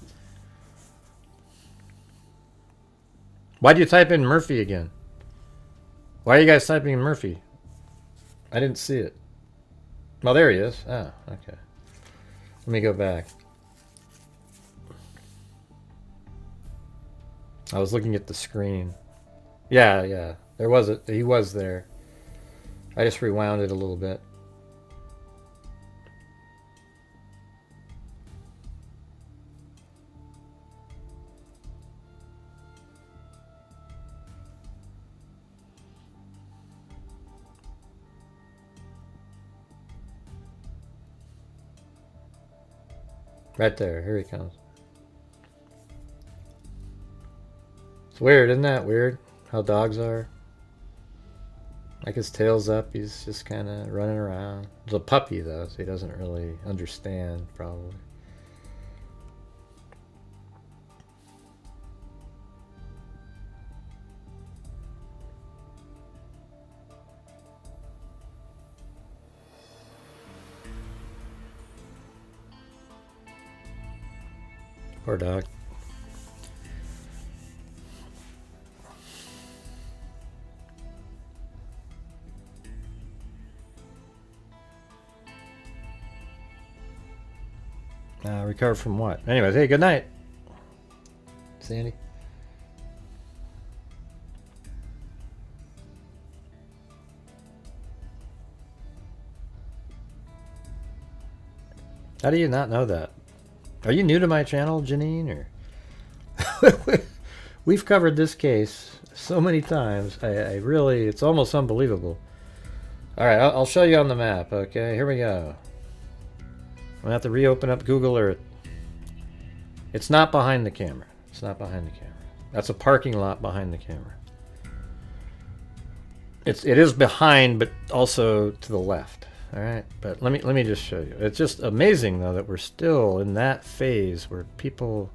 Why do you type in Murphy again? Why are you guys typing in Murphy? I didn't see it. Well, there he is. Oh, okay. Let me go back. I was looking at the screen. Yeah. There was it. He was there. I just rewound it a little bit. Right there. Here he comes. It's weird, isn't that weird? How dogs are. Like his tail's up, he's just kind of running around. He's a puppy though, so he doesn't really understand probably. Poor dog. Recover from what? Anyways, hey, good night, Sandy. How do you not know that? Are you new to my channel, Janine? Or we've covered this case so many times. I really, it's almost unbelievable. All right, I'll show you on the map. Okay, here we go. I'm gonna have to reopen up Google Earth. It's not behind the camera. It's not behind the camera. That's a parking lot behind the camera. It is behind, but also to the left. All right, but let me just show you. It's just amazing though that we're still in that phase where people.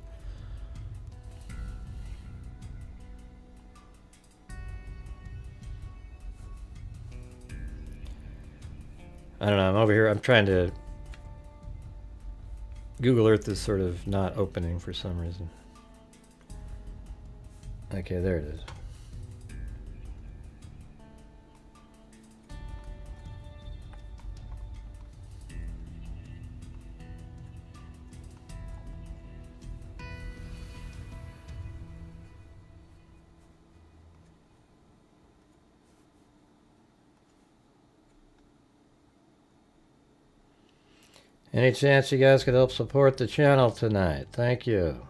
I don't know. I'm over here. I'm trying to. Google Earth is sort of not opening for some reason. Okay, there it is. Any chance you guys could help support the channel tonight? Thank you.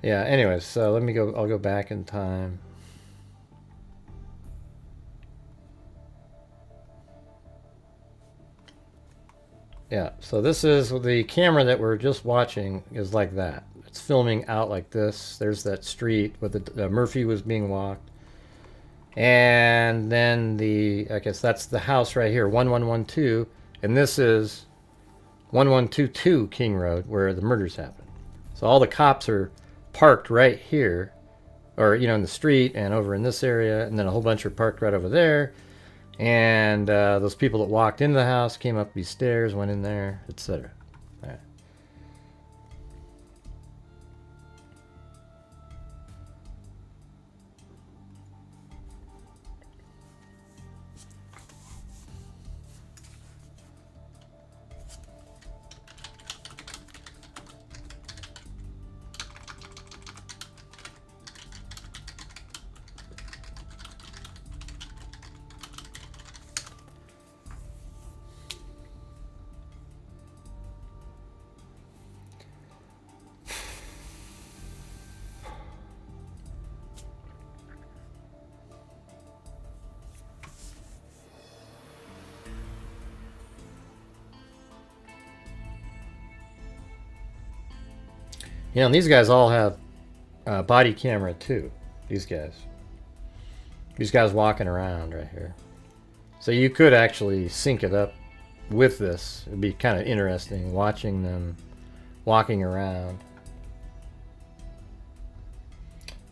Yeah, anyways, so let me go, I'll go back in time. Yeah, so this is the camera that we're just watching is like that. It's filming out like this. There's that street where the Murphy was being walked. And then I guess that's the house right here, 1112. And this is 1122 King Road where the murders happened. So all the cops are parked right here, or, you know, in the street and over in this area. And then a whole bunch are parked right over there. And those people that walked into the house came up these stairs, went in there, etc. All right. You know, and these guys all have body camera too. These guys walking around right here. So you could actually sync it up with this. It'd be kind of interesting watching them walking around.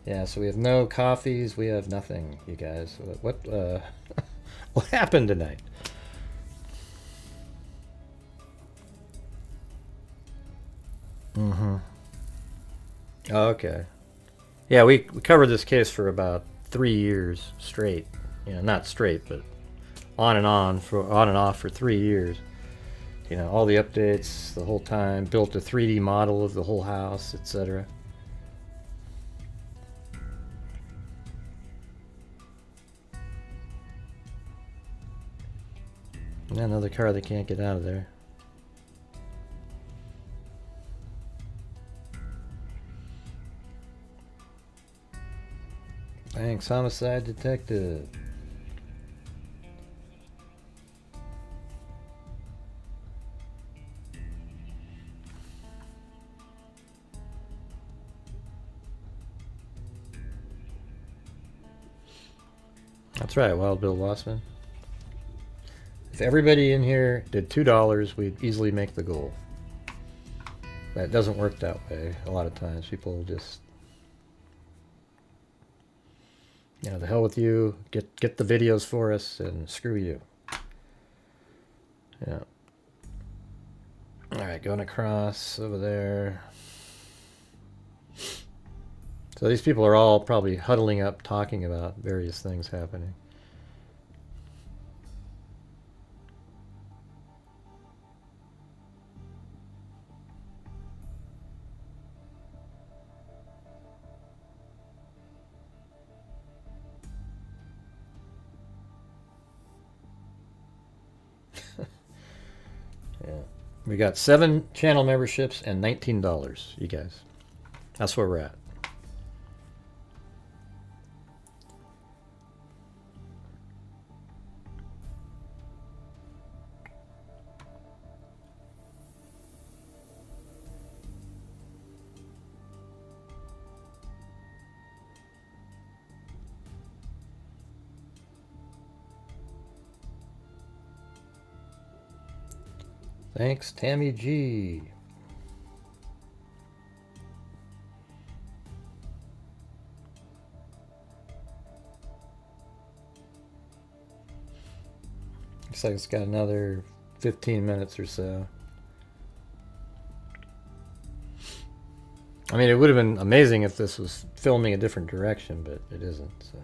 Yeah, so we have no coffees. We have nothing, you guys. What what happened tonight? Mm-hmm. Oh, okay. Yeah, we covered this case for about 3 years straight. You know, not straight, but on and off for 3 years. You know, all the updates the whole time. Built a 3D model of the whole house, etc. Another car that can't get out of there. Thanks, homicide detective. That's right, Wild Bill Wassman. If everybody in here did $2, we'd easily make the goal. But it doesn't work that way. A lot of times people just, you know, the hell with you, get the videos for us, and screw you. Yeah. Alright, going across over there. So these people are all probably huddling up talking about various things happening. Yeah. We got 7 channel memberships and $19, you guys. That's where we're at. Thanks, Tammy G. Looks like it's got another 15 minutes or so. I mean, it would have been amazing if this was filming a different direction, but it isn't, so.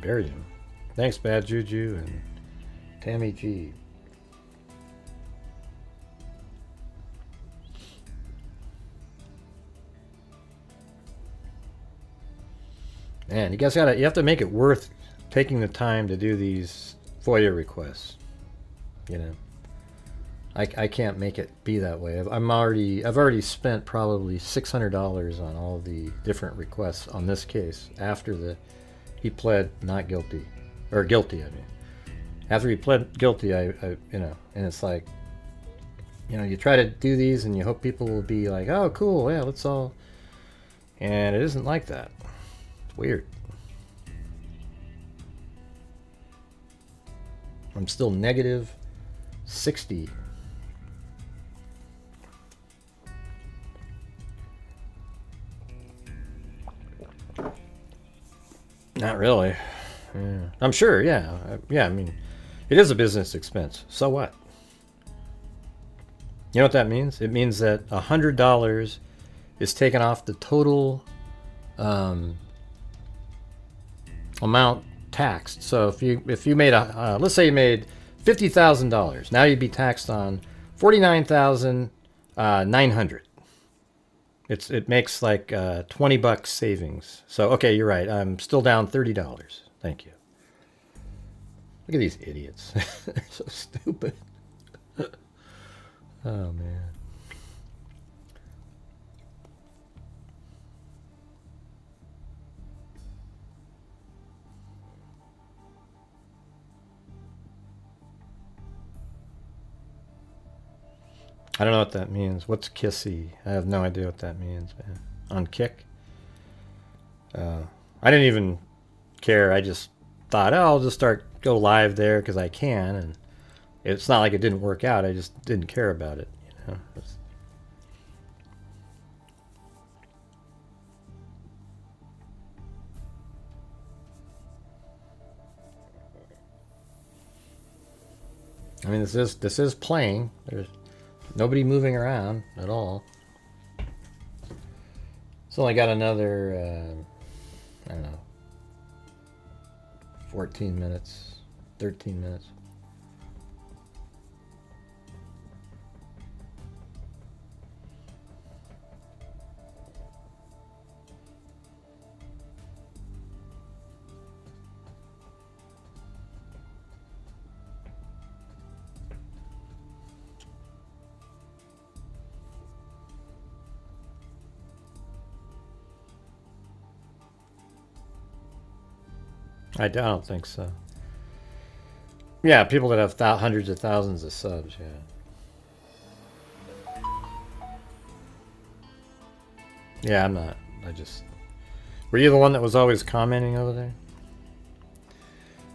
Buried him. Thanks, Bad Juju and Tammy G. Man, you guys you have to make it worth taking the time to do these FOIA requests. You know, I can't make it be that way. I've already spent probably $600 on all the different requests on this case after he pled not guilty, or guilty. I mean, after he pled guilty, I you know, and it's like, you know, you try to do these and you hope people will be like, oh, cool, yeah, let's all, and it isn't like that. It's weird. I'm still negative 60. Not really. Yeah. I'm sure, yeah. Yeah, I mean, it is a business expense. So what? You know what that means? It means that $100 is taken off the total amount taxed. So if you made let's say you made $50,000, now you'd be taxed on $49,900. It makes like $20 savings. So okay, you're right. I'm still down $30. Thank you. Look at these idiots. They're so stupid. Oh man. I don't know what that means. What's kissy? I have no idea what that means, man. On Kick? I didn't even care. I just thought, oh, I'll just go live there because I can. And it's not like it didn't work out. I just didn't care about it. You know? I mean, this is playing. There's nobody moving around at all. It's only got another, I don't know, 14 minutes, 13 minutes. I don't think so. Yeah, people that have hundreds of thousands of subs, yeah. Yeah, I'm not. Were you the one that was always commenting over there?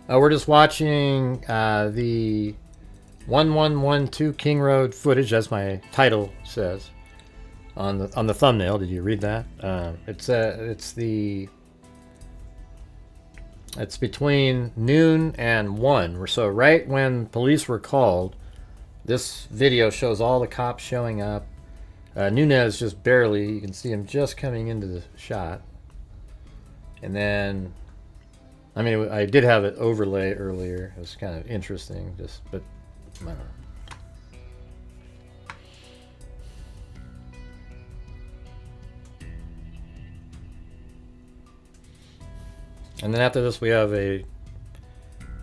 We're just watching the 1112 King Road footage, as my title says, on the thumbnail. Did you read that? It's between noon and 1. So right when police were called, this video shows all the cops showing up. Nunez just barely, you can see him just coming into the shot. And then, I mean, I did have it overlay earlier. It was kind of interesting, but I don't know. And then after this we have a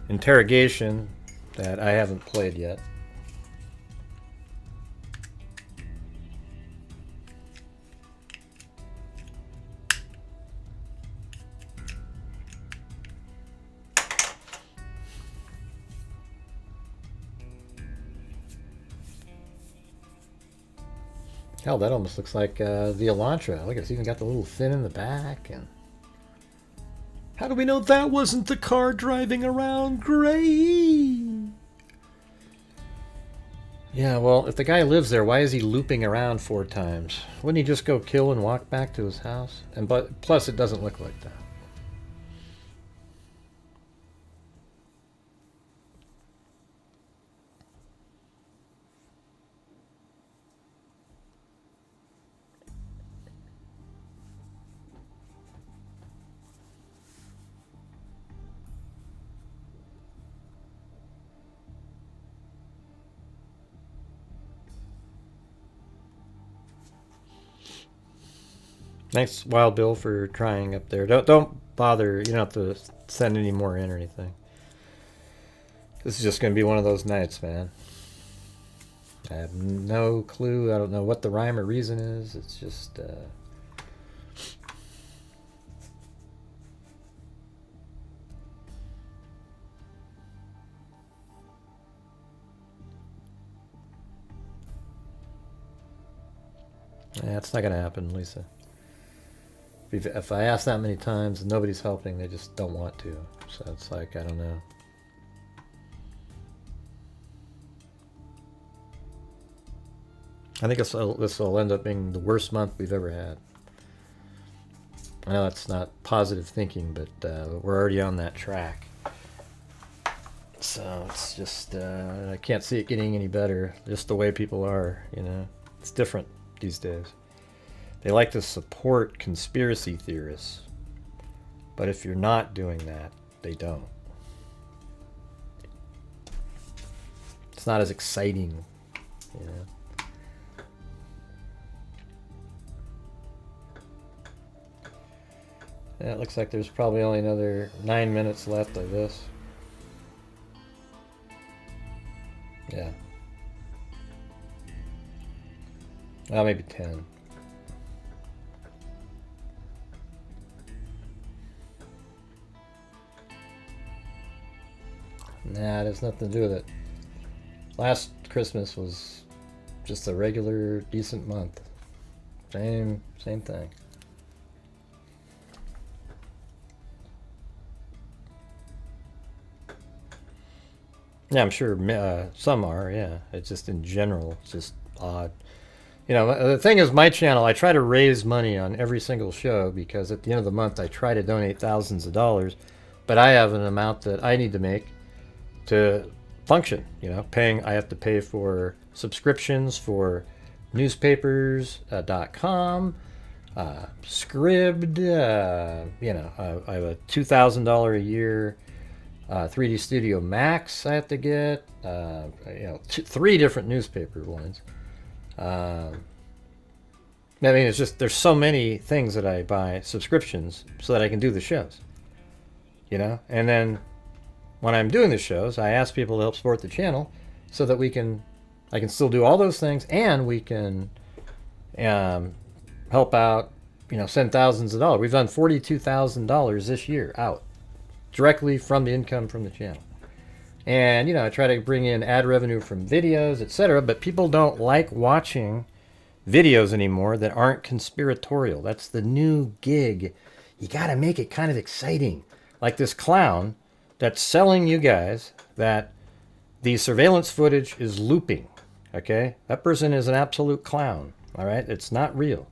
interrogation that I haven't played yet. Hell, that almost looks like the Elantra. Look, it's even got the little fin in the back. And how do we know that wasn't the car driving around Gray? Yeah, well, if the guy lives there, why is he looping around 4 times? Wouldn't he just go kill and walk back to his house? But plus, it doesn't look like that. Thanks, Wild Bill, for trying up there. Don't bother. You don't have to send any more in or anything. This is just going to be one of those nights, man. I have no clue. I don't know what the rhyme or reason is. It's just... yeah, it's not going to happen, Lisa. If I ask that many times and nobody's helping, they just don't want to. So it's like, I don't know. I think this will end up being the worst month we've ever had. I know that's not positive thinking, but we're already on that track. So it's just, I can't see it getting any better. Just the way people are, you know. It's different these days. They like to support conspiracy theorists, but if you're not doing that, they don't. It's not as exciting, you know. Yeah, it looks like there's probably only another 9 minutes left of this. Yeah. Well, maybe 10. Nah, it has nothing to do with it. Last Christmas was just a regular decent month. Same thing. Yeah, I'm sure some are, yeah. It's just in general, it's just odd. You know, the thing is, my channel, I try to raise money on every single show because at the end of the month, I try to donate thousands of dollars, but I have an amount that I need to make to function, you know, I have to pay for subscriptions for newspapers.com, Scribd, you know, I have a $2,000 a year 3D Studio Max I have to get, you know, 3 different newspaper ones. I mean, it's just, there's so many things that I buy subscriptions so that I can do the shows, you know, and then when I'm doing the shows, I ask people to help support the channel so that I can still do all those things, and we can help out, you know, send thousands of dollars. We've done $42,000 this year out directly from the income from the channel. And, you know, I try to bring in ad revenue from videos, etc., but people don't like watching videos anymore that aren't conspiratorial. That's the new gig. You got to make it kind of exciting. Like this clown that's selling you guys that the surveillance footage is looping. Okay? That person is an absolute clown. All right? It's not real.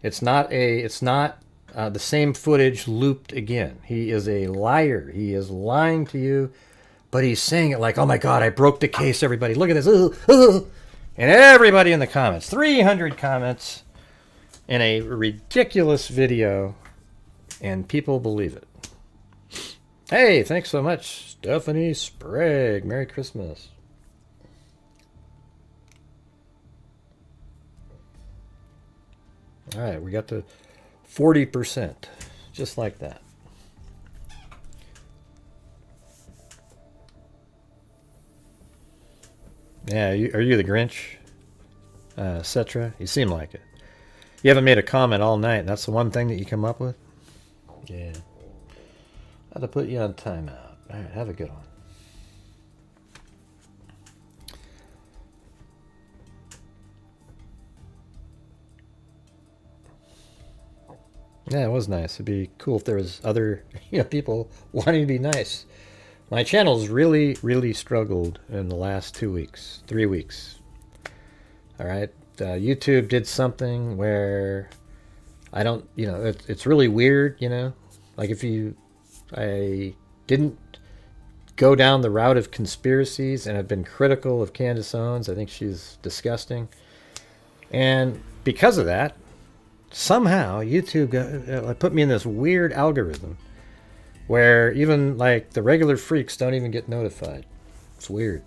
It's not the same footage looped again. He is a liar. He is lying to you, but he's saying it like, oh my God, I broke the case, everybody. Look at this. Ooh, ooh. And everybody in the comments, 300 comments in a ridiculous video, and people believe it. Hey, thanks so much, Stephanie Sprague. Merry Christmas. All right, we got to 40%, just like that. Yeah, are you the Grinch, Cetra? You seem like it. You haven't made a comment all night. That's the one thing that you come up with? Yeah. I have to put you on timeout. All right, have a good one. Yeah, it was nice. It'd be cool if there was other, you know, people wanting to be nice. My channel's really, really struggled in the last 2 weeks, 3 weeks. All right, YouTube did something where I don't, you know, it's really weird, you know. Like I didn't go down the route of conspiracies and have been critical of Candace Owens. I think she's disgusting. And because of that, somehow YouTube put me in this weird algorithm where even like the regular freaks don't even get notified. It's weird.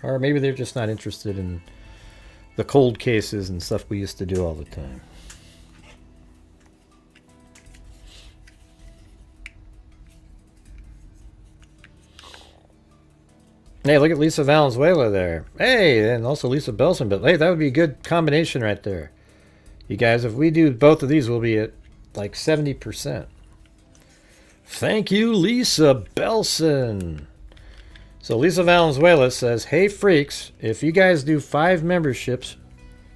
Or maybe they're just not interested in the cold cases and stuff we used to do all the time. Hey, look at Lisa Valenzuela there. Hey, and also Lisa Belson. But hey, that would be a good combination right there. You guys, if we do both of these, we'll be at like 70%. Thank you, Lisa Belson. So Lisa Valenzuela says, hey, freaks, if you guys do 5 memberships,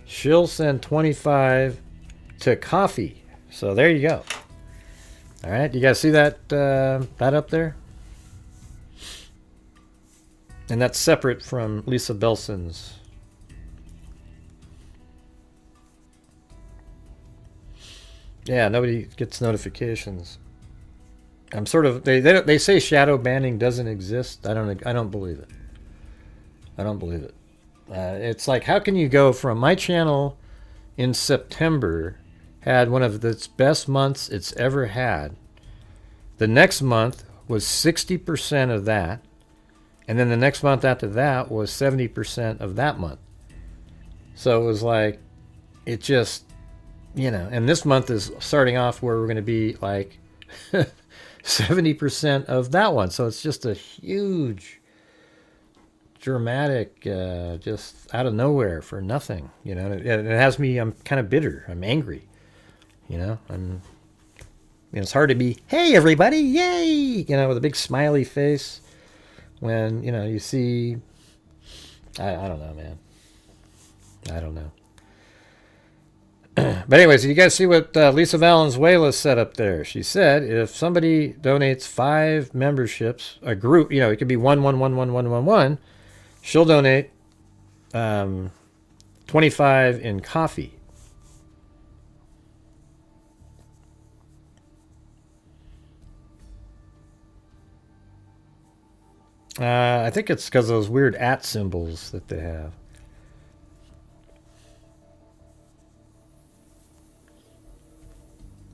she'll send 25 to coffee. So there you go. All right, you guys see that that up there? And that's separate from Lisa Belson's. Yeah, nobody gets notifications. I'm sort of they say shadow banning doesn't exist. I don't believe it. I don't believe it. It's like, how can you go from my channel in September had one of its best months it's ever had. The next month was 60% of that. And then the next month after that was 70% of that month. So it was like, it just, you know, and this month is starting off where we're going to be like 70% of that one. So it's just a huge, dramatic, just out of nowhere for nothing, you know. It has me, I'm kind of bitter. I'm angry, you know. It's hard to be, hey, everybody, yay, you know, with a big smiley face when, you know, you see I don't know, man. I don't know. But anyways, you guys see what Lisa Valenzuela said up there? She said if somebody donates 5 memberships, a group, you know, it could be 1, she'll donate 25 in coffee. I think it's because of those weird @ symbols that they have.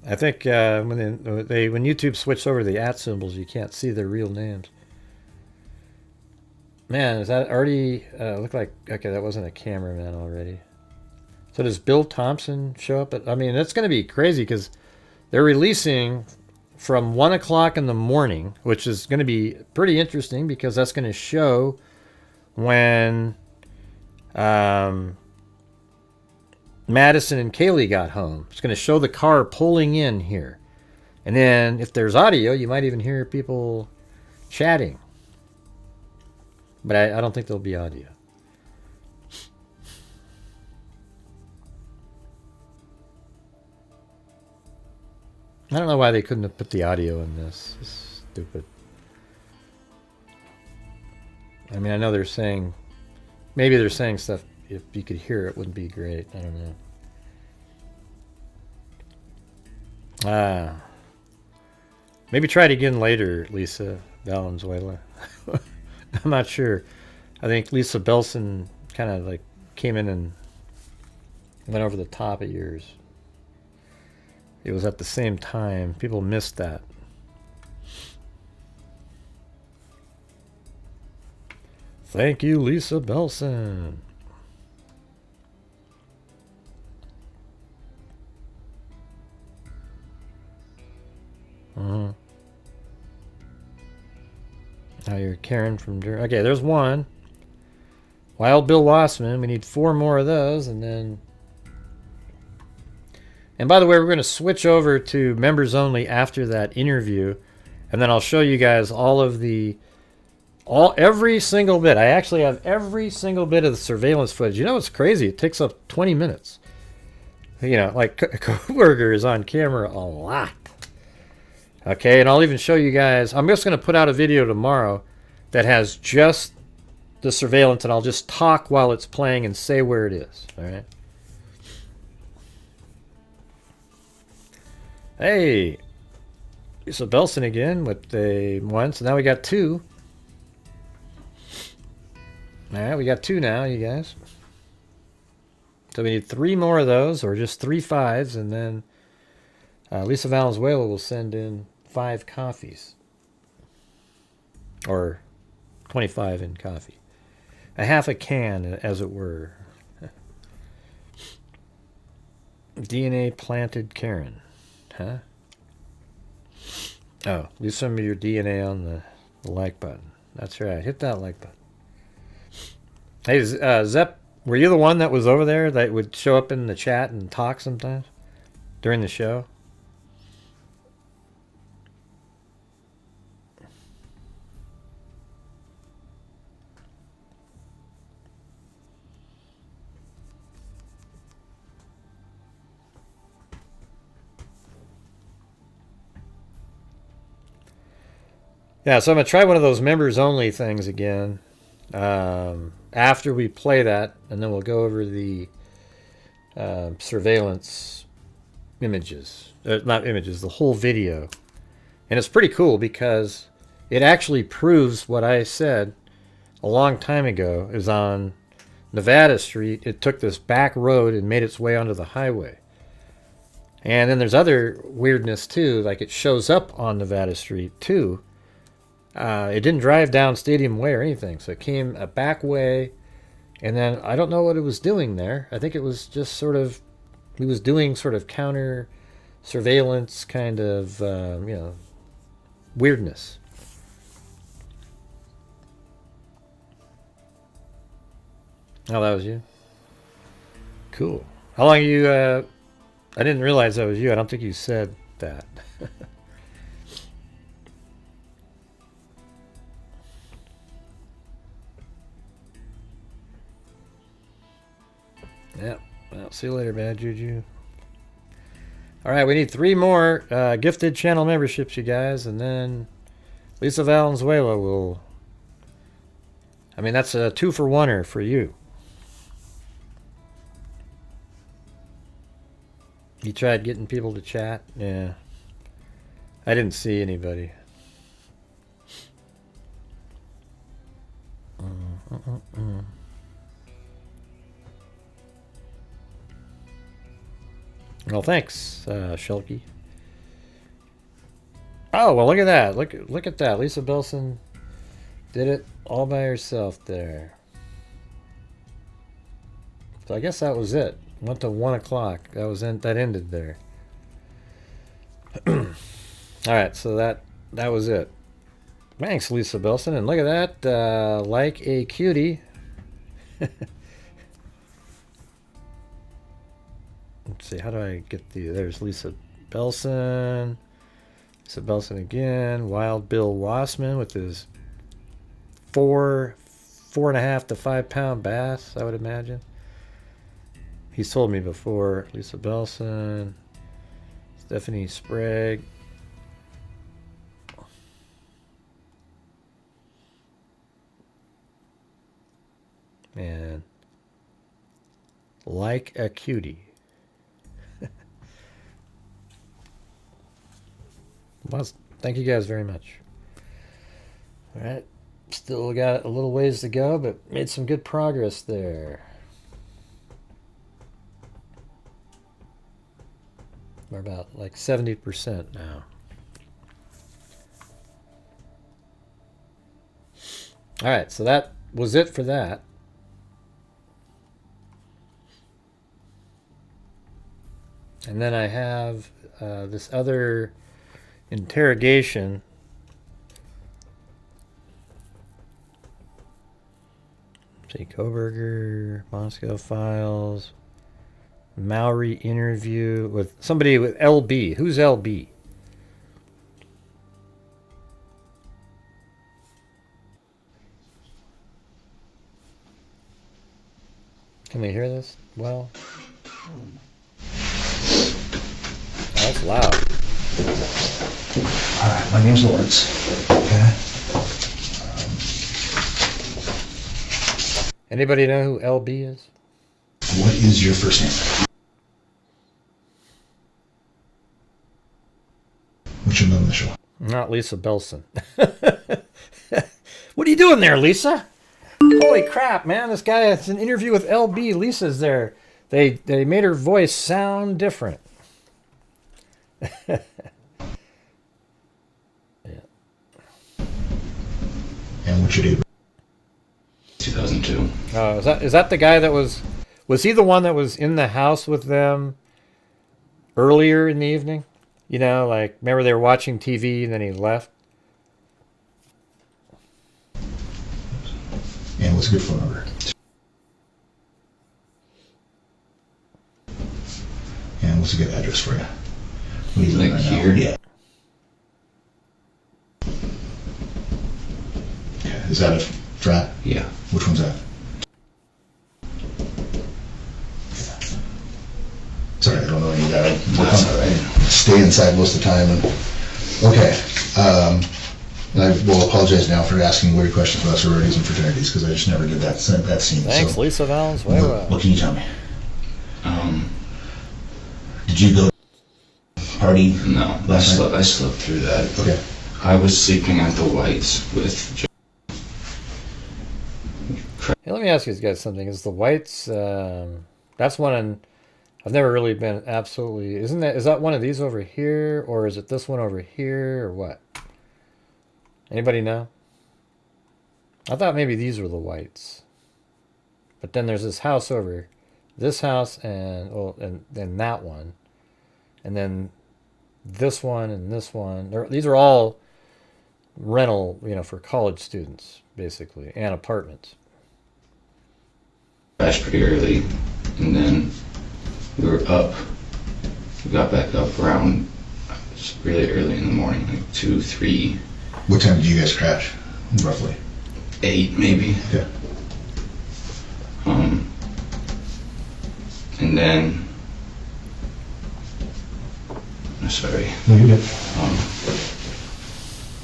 I think when YouTube switched over to the @ symbols, you can't see their real names. Man, is that already look like? Okay, that wasn't a cameraman already. So does Bill Thompson show up? I mean, that's going to be crazy because they're releasing from 1 o'clock in the morning, which is going to be pretty interesting because that's going to show when Madison and Kaylee got home. It's going to show the car pulling in here. And then if there's audio, you might even hear people chatting. But I don't think there'll be audio. I don't know why they couldn't have put the audio in this. It's stupid. I mean, I know they're saying... Maybe they're saying stuff, if you could hear it, wouldn't be great. I don't know. Maybe try it again later, Lisa Valenzuela. I'm not sure. I think Lisa Belson kind of like came in and went over the top of yours. It was at the same time. People missed that. Thank you, Lisa Belson. Now you're Karen from Durham. Okay, there's one. Wild Bill Wassman. We need 4 more of those, and then... And by the way, we're going to switch over to members only after that interview, and then I'll show you guys all of the... every single bit. I actually have every single bit of the surveillance footage. You know what's crazy? It takes up 20 minutes. You know, like Koberger is on camera a lot. Okay, and I'll even show you guys. I'm just going to put out a video tomorrow that has just the surveillance, and I'll just talk while it's playing and say where it is. All right. Hey, Lisa Belson again with the 1. So now we got 2. All right, we got 2 now, you guys. So we need 3 more of those, or just 3 5s, and then Lisa Valenzuela will send in 5 coffees. Or 25 in coffee. A half a can, as it were. DNA planted Karen. Huh? Oh, leave some of your DNA on the like button. That's right. Hit that like button. Hey, Zepp, were you the one that was over there that would show up in the chat and talk sometimes during the show? Yeah, so I'm going to try one of those members only things again after we play that, and then we'll go over the surveillance images. Not images, the whole video. And it's pretty cool because it actually proves what I said a long time ago is on Nevada Street. It took this back road and made its way onto the highway. And then there's other weirdness too, like it shows up on Nevada Street too. It didn't drive down Stadium Way or anything, so it came a back way, and then I don't know what it was doing there. I think it was just sort of, he was doing sort of counter surveillance kind of, you know, weirdness. Oh, that was you? Cool. How long you, I didn't realize that was you. I don't think you said that. Yep. Well, see you later, Bad Juju. All right, we need 3 more gifted channel memberships, you guys, and then Lisa Valenzuela will... I mean, that's a 2-for-1er for you. You tried getting people to chat? Yeah. I didn't see anybody. Well, thanks, Shulky. Oh, well, look at that. Look at that. Lisa Belson did it all by herself there. So I guess that was it. Went to 1 o'clock. That ended there. All right, so that was it. Thanks, Lisa Belson. And look at that, like a cutie. Let's see, how do I get there's Lisa Belson. Lisa Belson again. Wild Bill Wassman with his 4.5 to 5 pound bass, I would imagine. He's told me before. Lisa Belson. Stephanie Sprague. And like a cutie. Well, thank you guys very much. All right, still got a little ways to go, but made some good progress there. We're about like 70% now. All right, so that was it for that. And then I have this other interrogation. Let's see, Koberger, Moscow Files, Maori interview with somebody with LB. Who's LB? Can we hear this? Well, that's loud. All right, my name's Lawrence. Okay. Anybody know who LB is? What is your first name? What's your middle initial? Not Lisa Belson. What are you doing there, Lisa? Holy crap, man! This guy, it's an interview with LB. Lisa's there. They made her voice sound different. Yeah. And what's your date? 2002. Is that the guy that was he the one that was in the house with them earlier in the evening? You know, like, remember they were watching TV and then he left? And what's a good phone number? And what's a good address for you? Where you live Like right now? here? Yeah. Okay. Is that a frat? Yeah. Which one's that? Sorry, I don't know any of that. That's all right. Stay inside most of the time. Okay. And I will apologize now for asking weird questions about sororities and fraternities because I just never did that scene. Thanks, so, Lisa Valenzuela. what can you tell me? Did you go party? No, I slept through that. Okay. I was sleeping at the Whites with Hey, let me ask you guys something. Is the Whites, that's one I've never really been absolutely, is that one of these over here, or is it this one over here, or what? Anybody know? I thought maybe these were the Whites. But then there's this house over, this house, and then that one. And then this one and this one. These are all rental, for college students, basically, and apartments. crashed pretty early, and then we were up. We got back up around really early in the morning, like 2, 3. What time did you guys crash, roughly? 8 maybe. Okay. And then, sorry, No, you're good.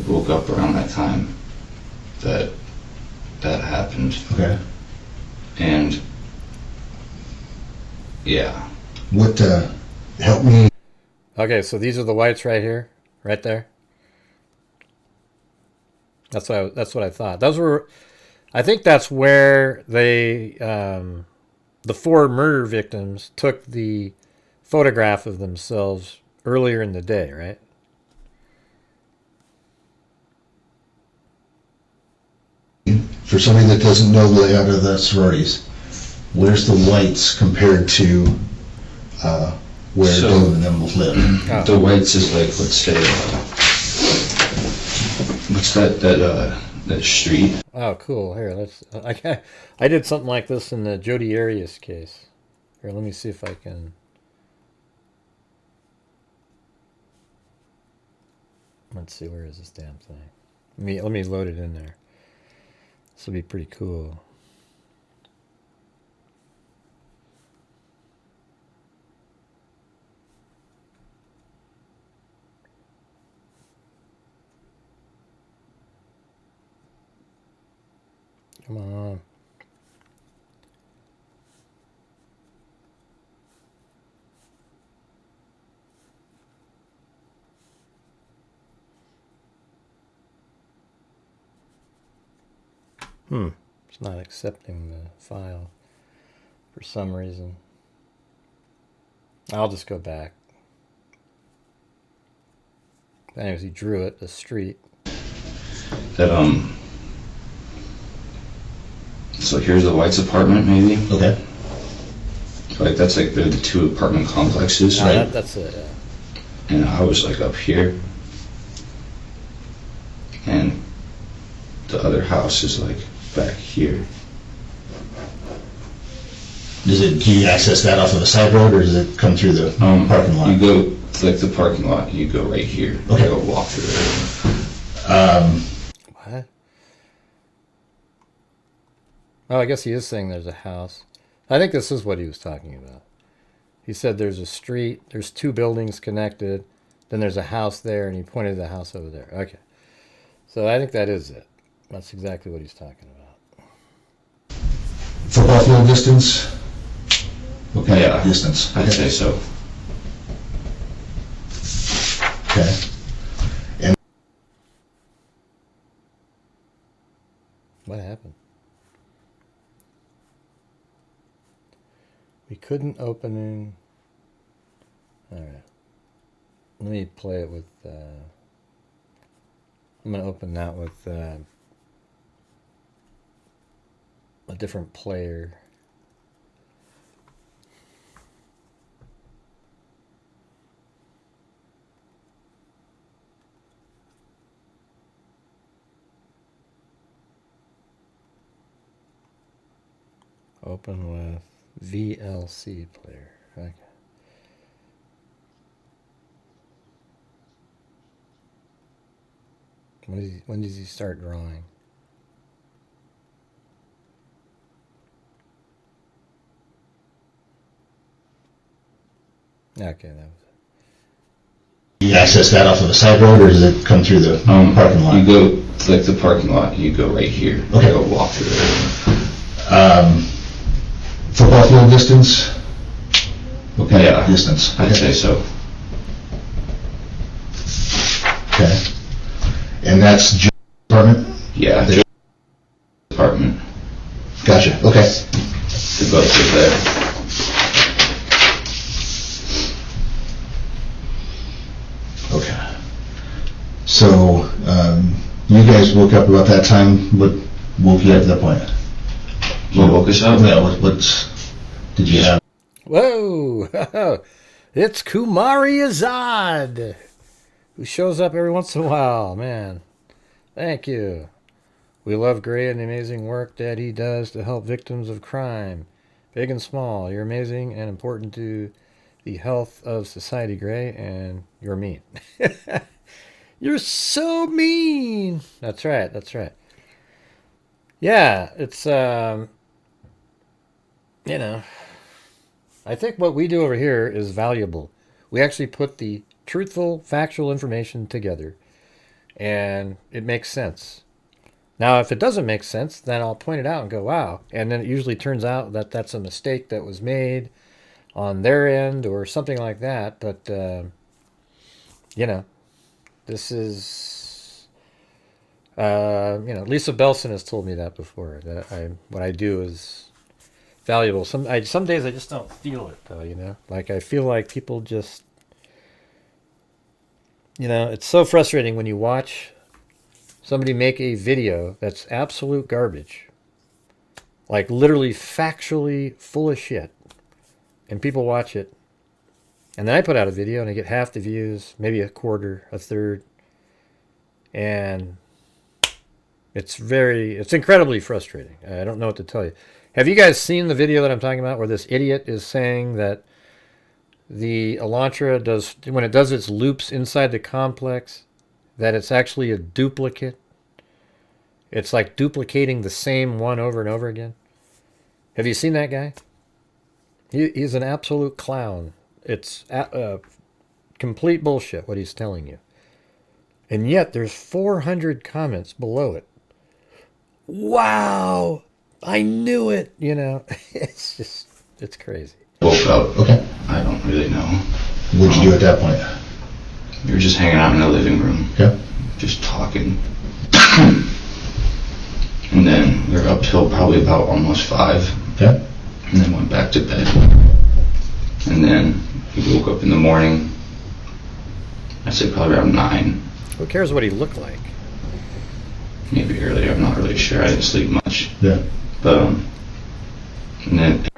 woke up around that time that happened. Okay. And yeah. What help me? Okay, so these are the whites right here, right there. That's what I thought. Those were, I think that's where they, the 4 murder victims took the photograph of themselves earlier in the day, right? For somebody that doesn't know the layout of the sororities, where's the whites compared to where So- Dylan and them live? Oh. The whites is like, let's say, what's that street? Oh, cool. Here, let's. I did something like this in the Jodi Arias case. Here, let me see if I can. Let's see, where is this damn thing? Let me load it in there. This will be pretty cool. Come on. It's not accepting the file for some reason. I'll just go back. Anyways, he drew it, the street. That so here's the whites apartment, maybe. Okay. Like that's like the 2 apartment complexes, Oh, right? that's it. Yeah. And I was like up here, and the other house is like back here. Do you access that off of a side road, or does it come through the parking lot? You go like the parking lot. You go right here. Okay. You go walk through What? Oh, I guess he is saying there's a house. I think this is what he was talking about. He said there's a street, there's 2 buildings connected, then there's a house there, and he pointed to the house over there. Okay. So I think that is it. That's exactly what he's talking about. Football field distance? What kind Yeah. of distance? I'd say so. Okay. What happened? We couldn't opening. All right. Let me play it with. I'm gonna open that with a different player. Open with VLC player. Okay. When does he start drawing? Okay, that was it. Do you access that off of a side road, or does it come through the parking lot? You go like the parking lot. You go right here. Okay. You go walk through Football field distance? What kind Yeah. of distance? I'd say so. Okay. And that's Joe's apartment? Yeah. The- Apartment. Gotcha, okay. The both are there. Okay. So, you guys woke up about that time. What woke you up at that point? What woke us up? Yeah, what did you have? Whoa! It's Kumari Azad, who shows up every once in a while. Man, thank you. We love Gray and the amazing work that he does to help victims of crime, big and small. You're amazing and important to the health of society, Gray, and you're mean. You're so mean. That's right. That's right. Yeah, it's you know, I think what we do over here is valuable. We actually put the truthful, factual information together, and it makes sense. Now, if it doesn't make sense, then I'll point it out and go, wow. And then it usually turns out that that's a mistake that was made on their end or something like that. But, you know, this is, you know, Lisa Belson has told me that before, that what I do is valuable. Some days I just don't feel it, though, you know. Like, I feel like people just, you know, it's so frustrating when you watch somebody make a video that's absolute garbage, like literally factually full of shit, and people watch it, and then I put out a video and I get half the views, maybe a quarter, a third, and it's incredibly frustrating. I don't know what to tell you. Have you guys seen the video that I'm talking about where this idiot is saying that the Elantra does, when it does its loops inside the complex, that it's actually a duplicate? It's like duplicating the same one over and over again. Have you seen that guy? He's an absolute clown. It's complete bullshit what he's telling you. And yet there's 400 comments below it. Wow! I knew it! You know, it's crazy. Woke up. Okay. I don't really know. What'd you do at that point? We were just hanging out in the living room. Okay. Just talking. And then we were up till probably about almost 5. Okay. And then went back to bed. And then we woke up in the morning. I'd say probably around 9. Who cares what he looked like? Maybe earlier, I'm not really sure. I didn't sleep much. Yeah. But and then.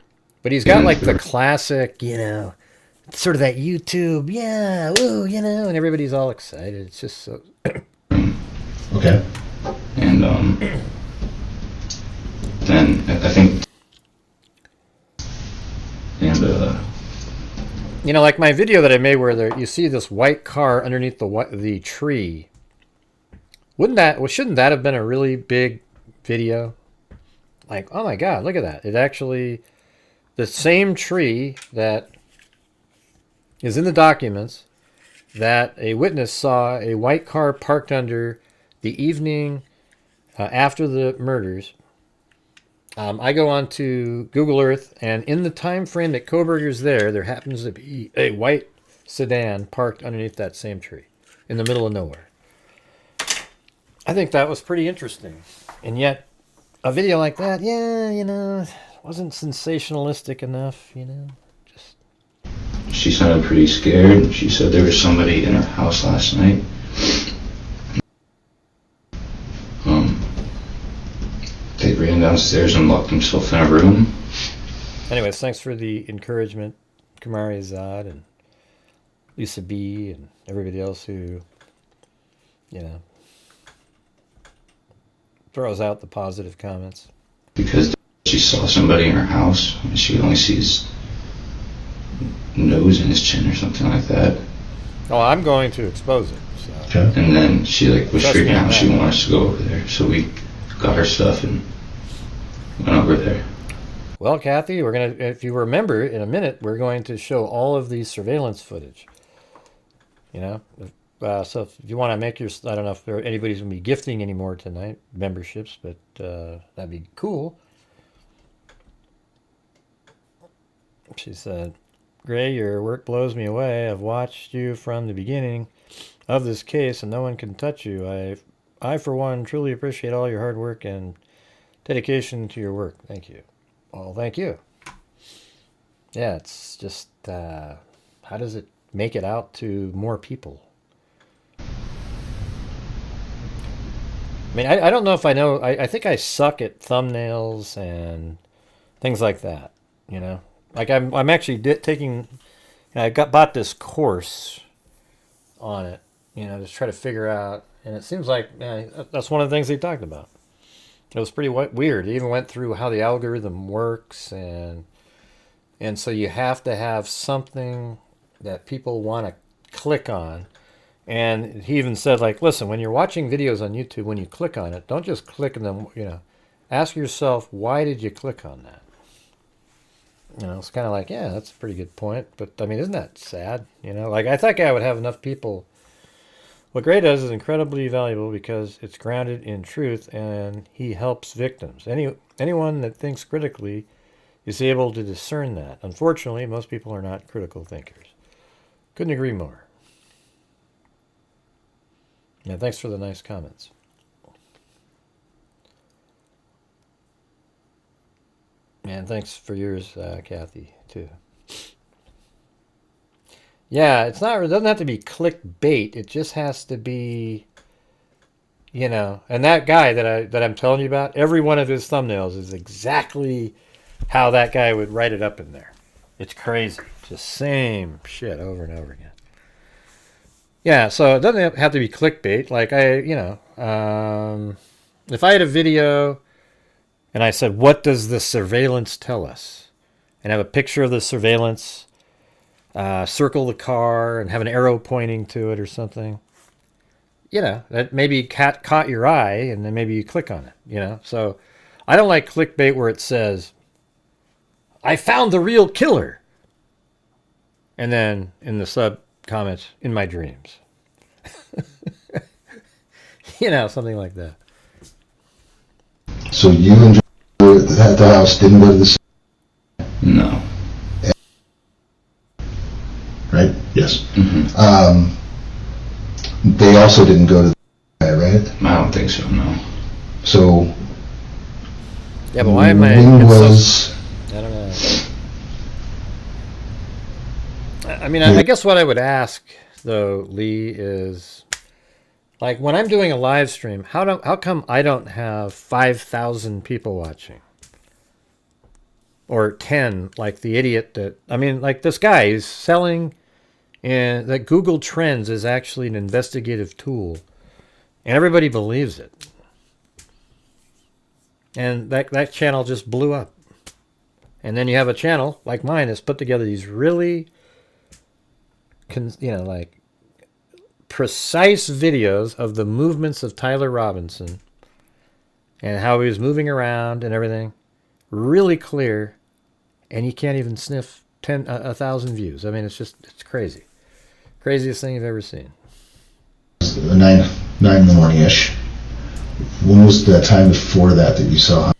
But he's got like the classic, you know, sort of that YouTube, yeah, ooh, you know, and everybody's all excited. It's just so. Okay. And then I think. And you know, like my video that I made where you see this white car underneath the tree. Shouldn't that have been a really big video? Like, oh my God, look at that. It actually, the same tree that is in the documents that a witness saw a white car parked under the evening after the murders. I go on to Google Earth, and in the time frame that Kohberger's there happens to be a white sedan parked underneath that same tree in the middle of nowhere. I think that was pretty interesting. And yet, a video like that, yeah, you know, wasn't sensationalistic enough, you know. Just. she sounded pretty scared. She said there was somebody in her house last night. They ran downstairs and locked themselves in a room. Anyways, thanks for the encouragement, Kamari Azad and Lisa B and everybody else who, you know, throws out the positive comments. Because she saw somebody in her house and she only sees nose in his chin or something like that. Oh, I'm going to expose it. So. Okay. And then she was Trust freaking me on out. that. She wanted us to go over there. So we got her stuff and went over there. Well, Kathy, we're gonna, if you remember, in a minute, we're going to show all of the surveillance footage. You know, so if you want to make your, I don't know if anybody's gonna be gifting anymore tonight, memberships, but that'd be cool. She said, "Gray, your work blows me away. I've watched you from the beginning of this case, and no one can touch you. I for one, truly appreciate all your hard work and dedication to your work. Thank you." Well, thank you. Yeah, it's just, how does it make it out to more people? I mean, I don't know if I know, I think I suck at thumbnails and things like that, you know? Like I'm actually taking, I bought this course on it, you know, just try to figure out, and it seems like that's one of the things they talked about. It was pretty weird. It even went through how the algorithm works, and so you have to have something that people want to click on. And he even said, like, listen, when you're watching videos on YouTube, when you click on it, don't just click on them, you know, ask yourself, why did you click on that? You know, it's kind of like, yeah, that's a pretty good point. But, I mean, isn't that sad? You know, like, I thought I would have enough people. What Gray does is incredibly valuable because it's grounded in truth and he helps victims. Anyone that thinks critically is able to discern that. Unfortunately, most people are not critical thinkers. Couldn't agree more. Yeah, thanks for the nice comments. And thanks for yours, Kathy, too. Yeah, it doesn't have to be clickbait. It just has to be, you know. And that guy that I'm telling you about, every one of his thumbnails is exactly how that guy would write it up in there. It's crazy. Just same shit over and over again. Yeah, so it doesn't have to be clickbait. Like if I had a video and I said, "What does the surveillance tell us?" and have a picture of the surveillance. Circle the car and have an arrow pointing to it or something. You know, that maybe caught your eye and then maybe you click on it, you know. So I don't like clickbait where it says, "I found the real killer." And then in the sub comments, "in my dreams." You know, something like that. So you enjoyed at the house, didn't go to the... No. Right? Yes. Mm-hmm. They also didn't go to the guy, right? I don't think so, no. So... Yeah, but why am I... When was... I don't know. I mean, I guess what I would ask, though, Lee, is... Like, when I'm doing a live stream, how come I don't have 5,000 people watching? Or 10, like the idiot that... I mean, like this guy is selling... And that Google Trends is actually an investigative tool. And everybody believes it. And that channel just blew up. And then you have a channel like mine that's put together these really, like precise videos of the movements of Tyler Robinson and how he was moving around and everything. Really clear. And you can't even sniff 1,000 views. I mean, it's crazy. Craziest thing you've ever seen. 9 in the morning-ish. When was the time before that you saw?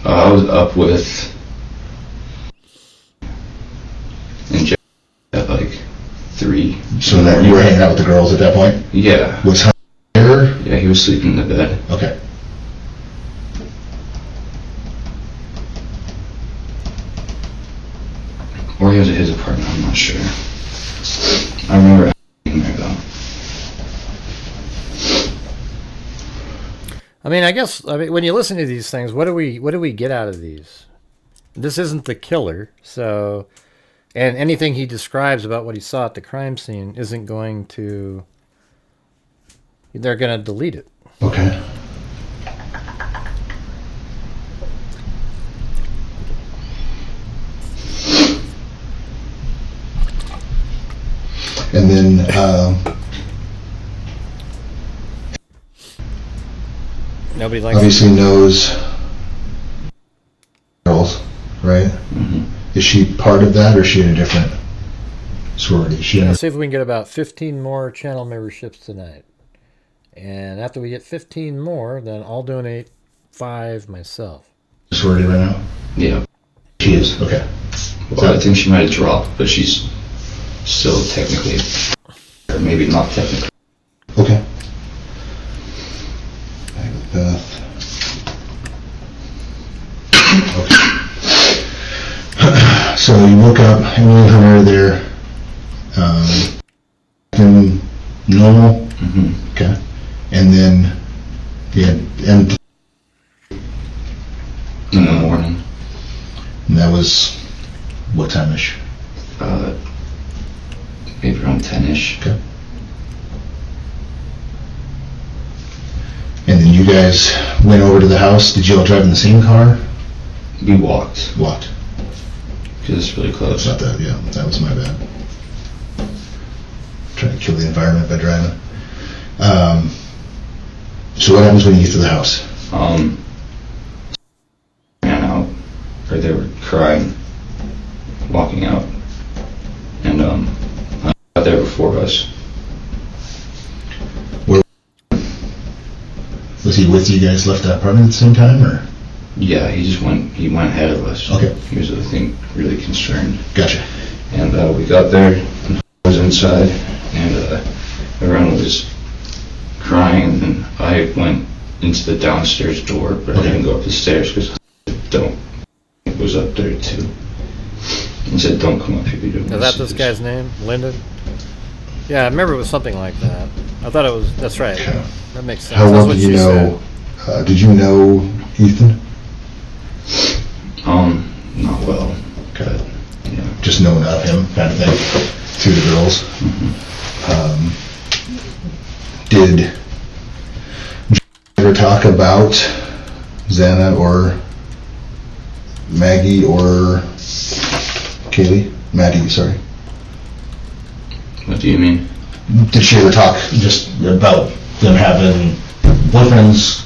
I was up with... and Jeff at like 3. So that you were hanging out with the girls at that point? Yeah. Was Hunter there? Yeah, he was sleeping in the bed. Okay. Or he was at his apartment, I'm not sure. I remember being there though. I mean, when you listen to these things, what do we get out of these? This isn't the killer, so, and anything he describes about what he saw at the crime scene isn't going to, they're going to delete it. Okay. And then, nobody likes obviously knows girls, right? Mm-hmm. Is she part of that, or is she in a different sorority? Let's see if we can get about 15 more channel memberships tonight. And after we get 15 more, then I'll donate 5 myself. Sorority right now? Yeah. She is, okay. Well, I think she might have dropped, but she's still technically, or maybe not technically. Okay. Beth. Okay. So you woke up, Emily and her were there. And normal? Mm-hmm. Okay. And then, and In the morning. And that was what time-ish? Maybe around 10-ish. Okay. And then you guys went over to the house. Did you all drive in the same car? We walked, Walked. because it's really That's close. not that, yeah, that was my bad. Trying to kill the environment by driving. So what happens when you get to the house? Ran out, crying, walking out, and I got there before us. Was he with you guys left the apartment at the same time, or? Yeah, he went ahead of us. Okay. He was, I think, really concerned. Gotcha. And we got there, and I was inside, and everyone was crying, and I went into the downstairs door, but I didn't go up the stairs because it was up there too. He said, "Don't come up here, you don't." Is that this guy's name, Lyndon? Yeah, I remember it was something like that. I thought it was. That's right. Okay. That makes sense. How That's well what did she you know? Did you know Ethan? Not well. Okay. Yeah. Just knowing of him, kind of thing, through the girls. Did you ever talk about Xana or Maggie or Kaylee? Maddie, sorry. What do you mean? Did she ever talk just about them having boyfriends,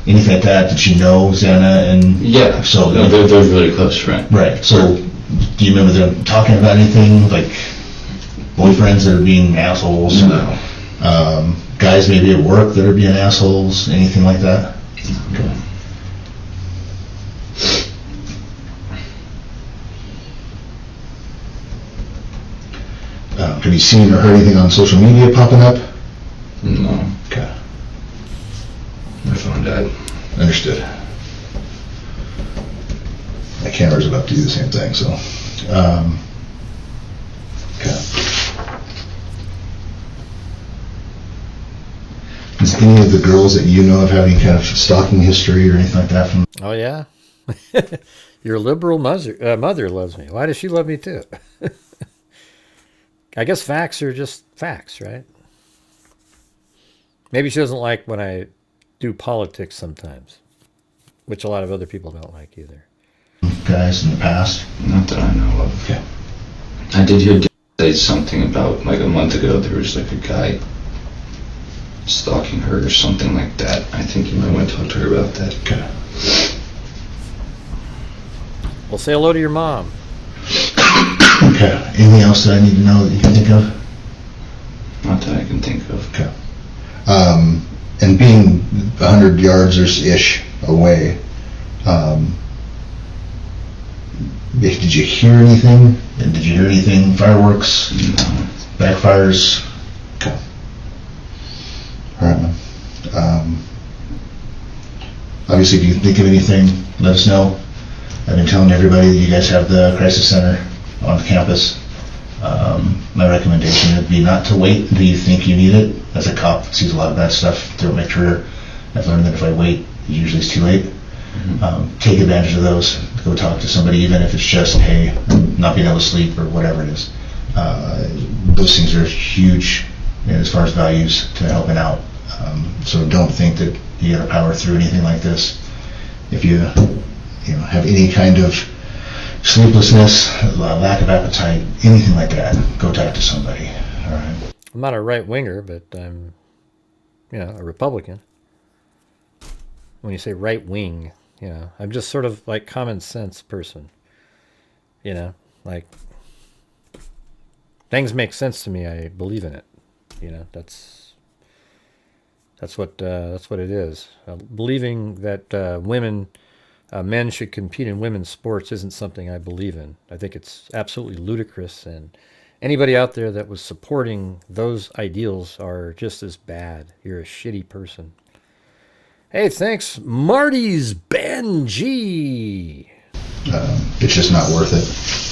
anything like that? Did she know Xana and? Yeah. So no, they're really close friends. right. So do you remember them talking about anything like boyfriends that are being assholes? No. Guys maybe at work that are being assholes, anything like that? Okay. Have you seen or heard anything on social media popping up? No. Okay. My phone died. Understood. My camera's about to do the same thing, so. Okay. Does any of the girls that you know of have any kind of stalking history or anything like that from? Oh yeah. Your liberal mother loves me. Why does she love me too? I guess facts are just facts, right? Maybe she doesn't like when I do politics sometimes, which a lot of other people don't like either. Guys in the past? Not that I know of. Okay. I did hear say something about like a month ago there was like a guy stalking her or something like that. I think you might want to talk to her about that. Okay. Well, say hello to your mom. Okay. Anything else that I need to know that you can think of? Not that I can think of. Okay. And being 100 yards or ish away, did you hear anything? And did you hear anything? Fireworks? No. Backfires? Okay. All right, man. Obviously, if you think of anything, let us know. I've been telling everybody that you guys have the crisis center on campus. My recommendation would be not to wait until you think you need it. As a cop, sees a lot of bad stuff throughout my career. I've learned that if I wait, usually it's too late. Take advantage of those. Go talk to somebody, even if it's just, hey, I'm not being able to sleep or whatever it is. Those things are huge as far as values to helping out. So don't think that you got to power through anything like this. If you have any kind of sleeplessness, lack of appetite, anything like that, go talk to somebody. All right. I'm not a right winger, but I'm, a Republican. When you say right wing, I'm just sort of like common sense person. Like things make sense to me. I believe in it. That's what it is. Believing that men should compete in women's sports isn't something I believe in. I think it's absolutely ludicrous, and anybody out there that was supporting those ideals are just as bad. You're a shitty person. Hey, thanks, Marty's Benji. It's just not worth it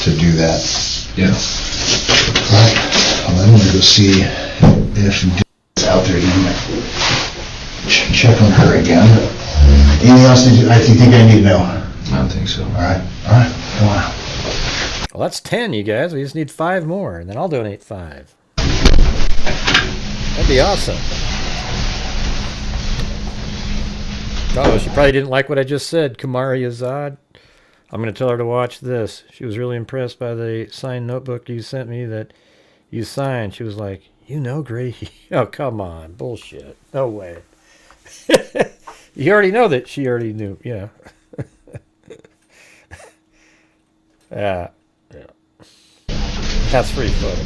to do that. Yeah. All right. Well, I'm going to go see if it's out there again. Check on her again. Anything else you think I need to know? I don't think so. All right. Come on. Well, that's 10, you guys. We just need 5 more, and then I'll donate 5. That'd be awesome. Oh, she probably didn't like what I just said, Kamari Azad. I'm going to tell her to watch this. She was really impressed by the signed notebook you sent me that you signed. She was like, Grady. Oh, come on. Bullshit. No way. You already know that she already knew, Yeah. That's pretty funny.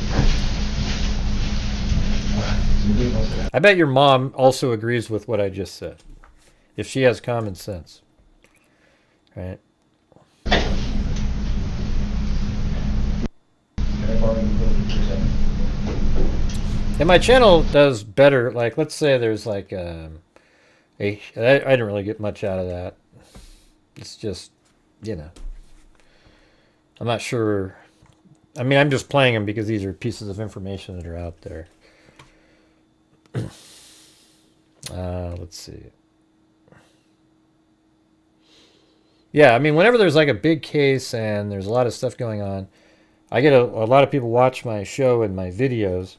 I bet your mom also agrees with what I just said. If she has common sense. Right? And my channel does better. Like, let's say there's like I didn't really get much out of that. It's just, you know, I'm not sure. I mean, I'm just playing them because these are pieces of information that are out there. Let's see. Yeah, I mean, whenever there's like a big case and there's a lot of stuff going on, I get a lot of people watch my show and my videos,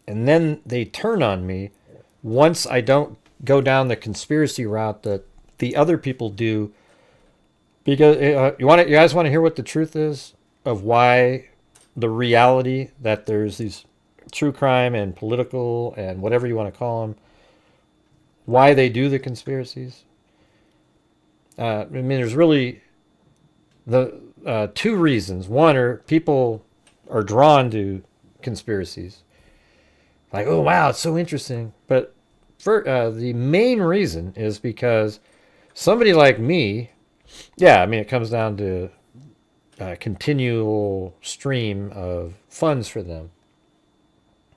and then they turn on me once I don't go down the conspiracy route that the other people do. Because you guys want to hear what the truth is of why the reality that there's these true crime and political and whatever you want to call them, why they do the conspiracies? I mean, there's really the two reasons. One are people are drawn to conspiracies. Like, oh, wow, it's so interesting. But for the main reason is because somebody like me, yeah, I mean, it comes down to a continual stream of funds for them.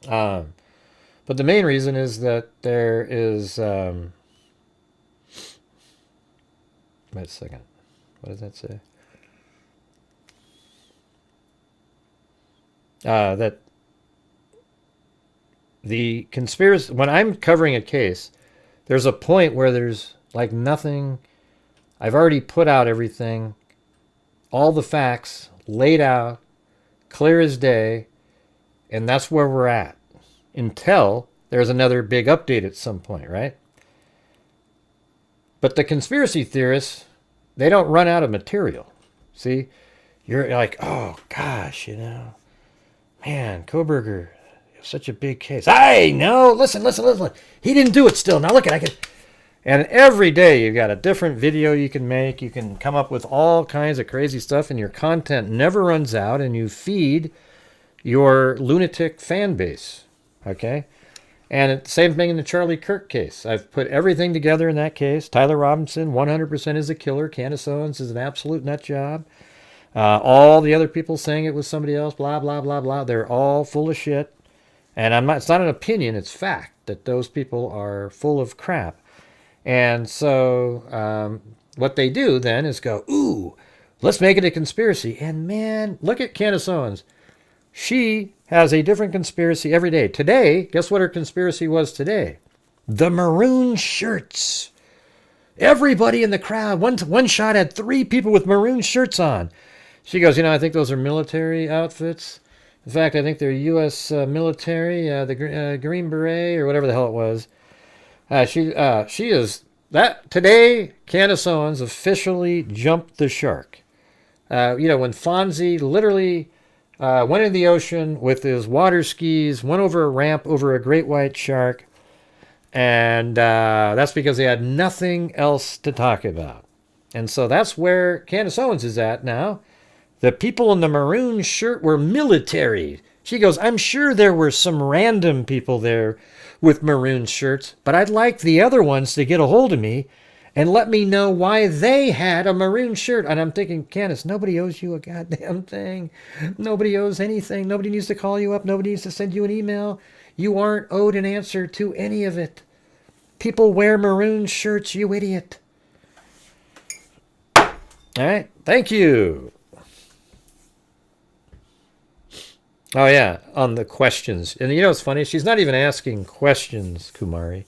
But the main reason is that there is... wait a second. What does that say? That the conspiracy... When I'm covering a case, there's a point where there's like nothing... I've already put out everything, all the facts laid out, clear as day, and that's where we're at. Until there's another big update at some point, right? But the conspiracy theorists, they don't run out of material. See? You're like, oh, gosh, you know. Man, Koberger, such a big case. Hey, no, listen. He didn't do it still. Now look at it. And every day you've got a different video you can make. You can come up with all kinds of crazy stuff, and your content never runs out, and you feed your lunatic fan base. Okay? And same thing in the Charlie Kirk case. I've put everything together in that case. Tyler Robinson, 100% is a killer. Candace Owens is an absolute nut job. All the other people saying it was somebody else, blah, blah, blah, blah. They're all full of shit. And it's not an opinion, it's fact that those people are full of crap. And so what they do then is go, ooh, let's make it a conspiracy. And man, look at Candace Owens. She has a different conspiracy every day. Today, guess what her conspiracy was today? The maroon shirts. Everybody in the crowd, one shot had 3 people with maroon shirts on. She goes, I think those are military outfits. In fact, I think they're U.S. military, the Green Beret or whatever the hell it was. She is that today. Candace Owens officially jumped the shark. When Fonzie literally went in the ocean with his water skis, went over a ramp over a great white shark, and that's because they had nothing else to talk about. And so that's where Candace Owens is at now. The people in the maroon shirt were military. She goes, I'm sure there were some random people there with maroon shirts, but I'd like the other ones to get a hold of me and let me know why they had a maroon shirt. And I'm thinking, Candace, nobody owes you a goddamn thing. Nobody owes anything. Nobody needs to call you up. Nobody needs to send you an email. You aren't owed an answer to any of it. People wear maroon shirts, you idiot. All right. Thank you. Oh, yeah, on the questions. And it's funny, she's not even asking questions, Kumari.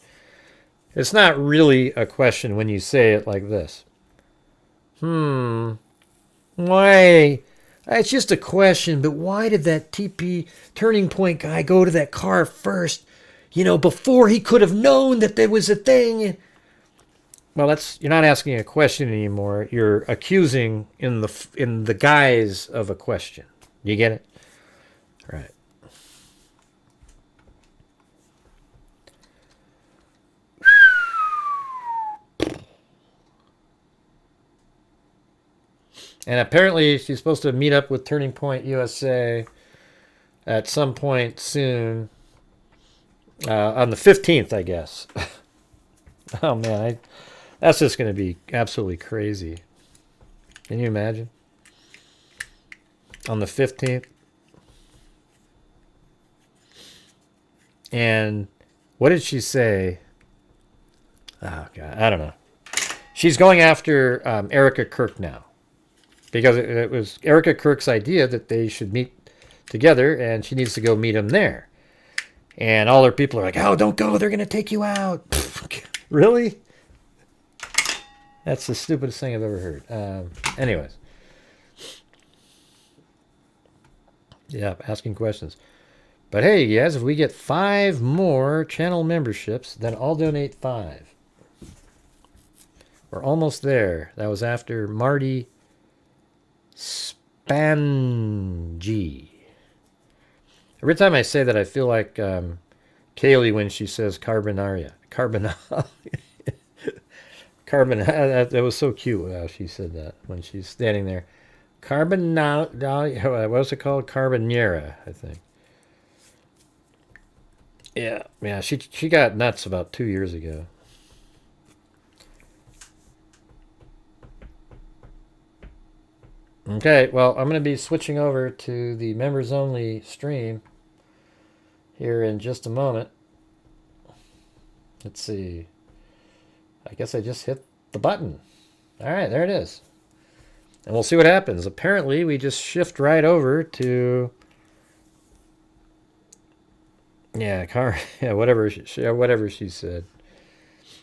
It's not really a question when you say it like this. Why? It's just a question, but why did that TP Turning Point guy go to that car first, before he could have known that there was a thing? Well, you're not asking a question anymore. You're accusing in the guise of a question. You get it? Right. And apparently she's supposed to meet up with Turning Point USA at some point soon. On the 15th, I guess. Oh, man. That's just going to be absolutely crazy. Can you imagine? On the 15th. And what did she say? Oh, God. I don't know. She's going after Erica Kirk now. Because it was Erica Kirk's idea that they should meet together, and she needs to go meet him there. And all her people are like, oh, don't go. They're going to take you out. Really? That's the stupidest thing I've ever heard. Anyways. Yeah, asking questions. But hey, guys, if we get 5 more channel memberships, then I'll donate 5. We're almost there. That was after Marty Spangy. Every time I say that, I feel like Kaylee when she says carbonaria. That was so cute how she said that when she's standing there. What was it called? Carbonera, I think. Yeah. She got nuts about 2 years ago. Okay, well, I'm going to be switching over to the members-only stream here in just a moment. Let's see. I guess I just hit the button. All right, there it is. And we'll see what happens. Apparently, we just shift right over to... whatever she said.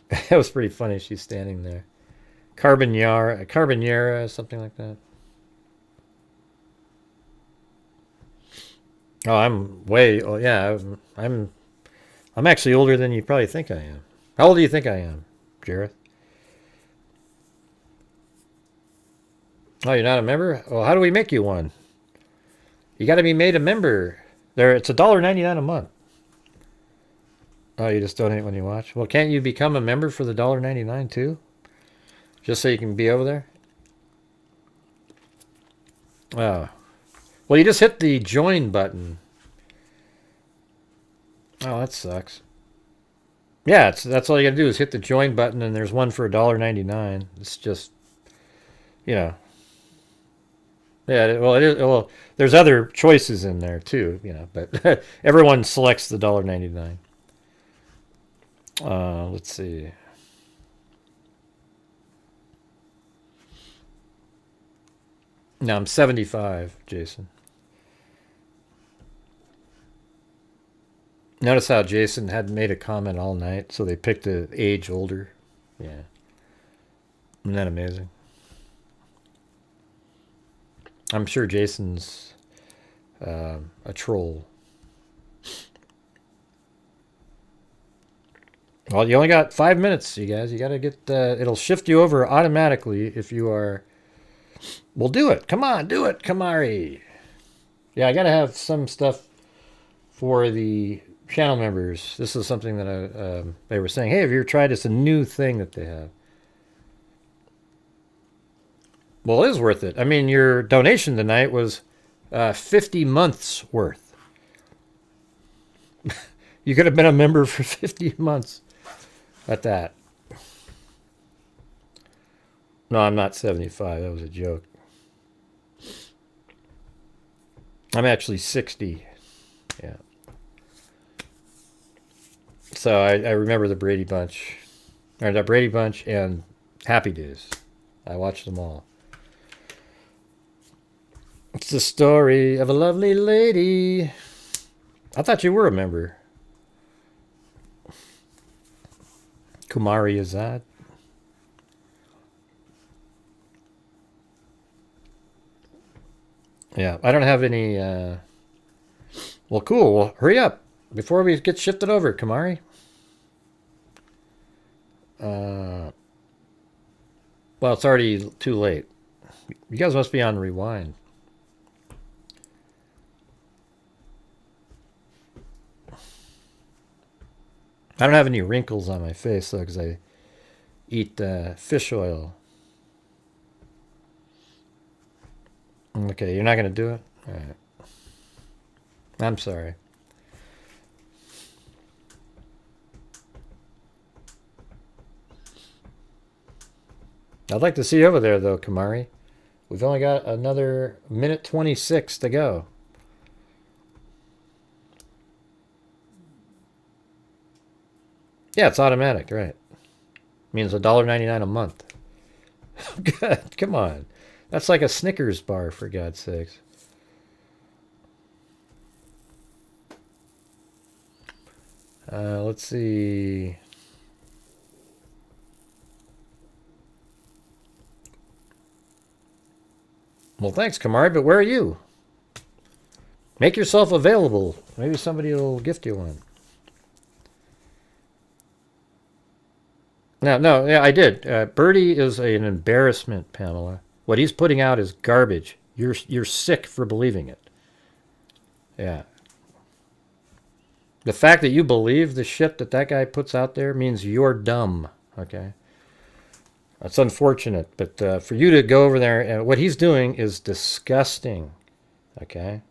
That was pretty funny. She's standing there. Carbonera, something like that. Oh, I'm actually older than you probably think I am. How old do you think I am, Jareth? Oh, you're not a member? Well, how do we make you one? You got to be made a member. It's $1.99 a month. Oh, you just donate when you watch? Well, can't you become a member for the $1.99 too? Just so you can be over there? Oh. Well, you just hit the join button. Oh, that sucks. Yeah, that's all you got to do is hit the join button, and there's one for $1.99. It's just, Yeah, well, it is. Well, there's other choices in there too, but everyone selects the $1.99. Let's see. No, I'm 75, Jason. Notice how Jason hadn't made a comment all night, so they picked an age older. Yeah. Isn't that amazing? I'm sure Jason's a troll. Well, you only got 5 minutes, you guys. You got to get... it'll shift you over automatically if you are... Well, do it. Come on, do it, Kamari. Yeah, I got to have some stuff for the channel members. This is something that they were saying, hey, have you ever tried this? A new thing that they have. Well, it is worth it. I mean, your donation tonight was 50 months worth. You could have been a member for 50 months at that. No, I'm not 75. That was a joke. I'm actually 60. Yeah. So I remember the Brady Bunch. Or the Brady Bunch and Happy Days. I watched them all. It's the story of a lovely lady. I thought you were a member. Kumari Azad. Yeah, I don't have any... Well, cool. Well, hurry up before we get shifted over, Kamari. Well, it's already too late. You guys must be on rewind. I don't have any wrinkles on my face, though, because I eat fish oil. Okay, you're not going to do it? All right. I'm sorry. I'd like to see you over there, though, Kamari. We've only got another minute 26 to go. Yeah, it's automatic, right. Means $1.99 a month. God, come on. That's like a Snickers bar, for God's sakes. Let's see. Well, thanks, Kamari, but where are you? Make yourself available. Maybe somebody will gift you one. No, yeah, I did. Birdie is an embarrassment, Pamela. What he's putting out is garbage. You're sick for believing it. Yeah. The fact that you believe the shit that guy puts out there means you're dumb. Okay. That's unfortunate, but for you to go over there, what he's doing is disgusting. Okay.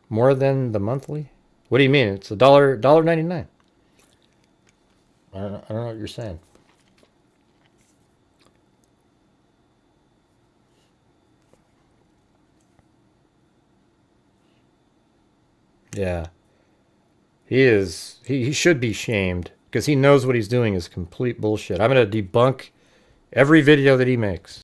More than the monthly? What do you mean? It's $1.99. I don't know what you're saying. Yeah. He should be shamed because he knows what he's doing is complete bullshit. I'm going to debunk every video that he makes.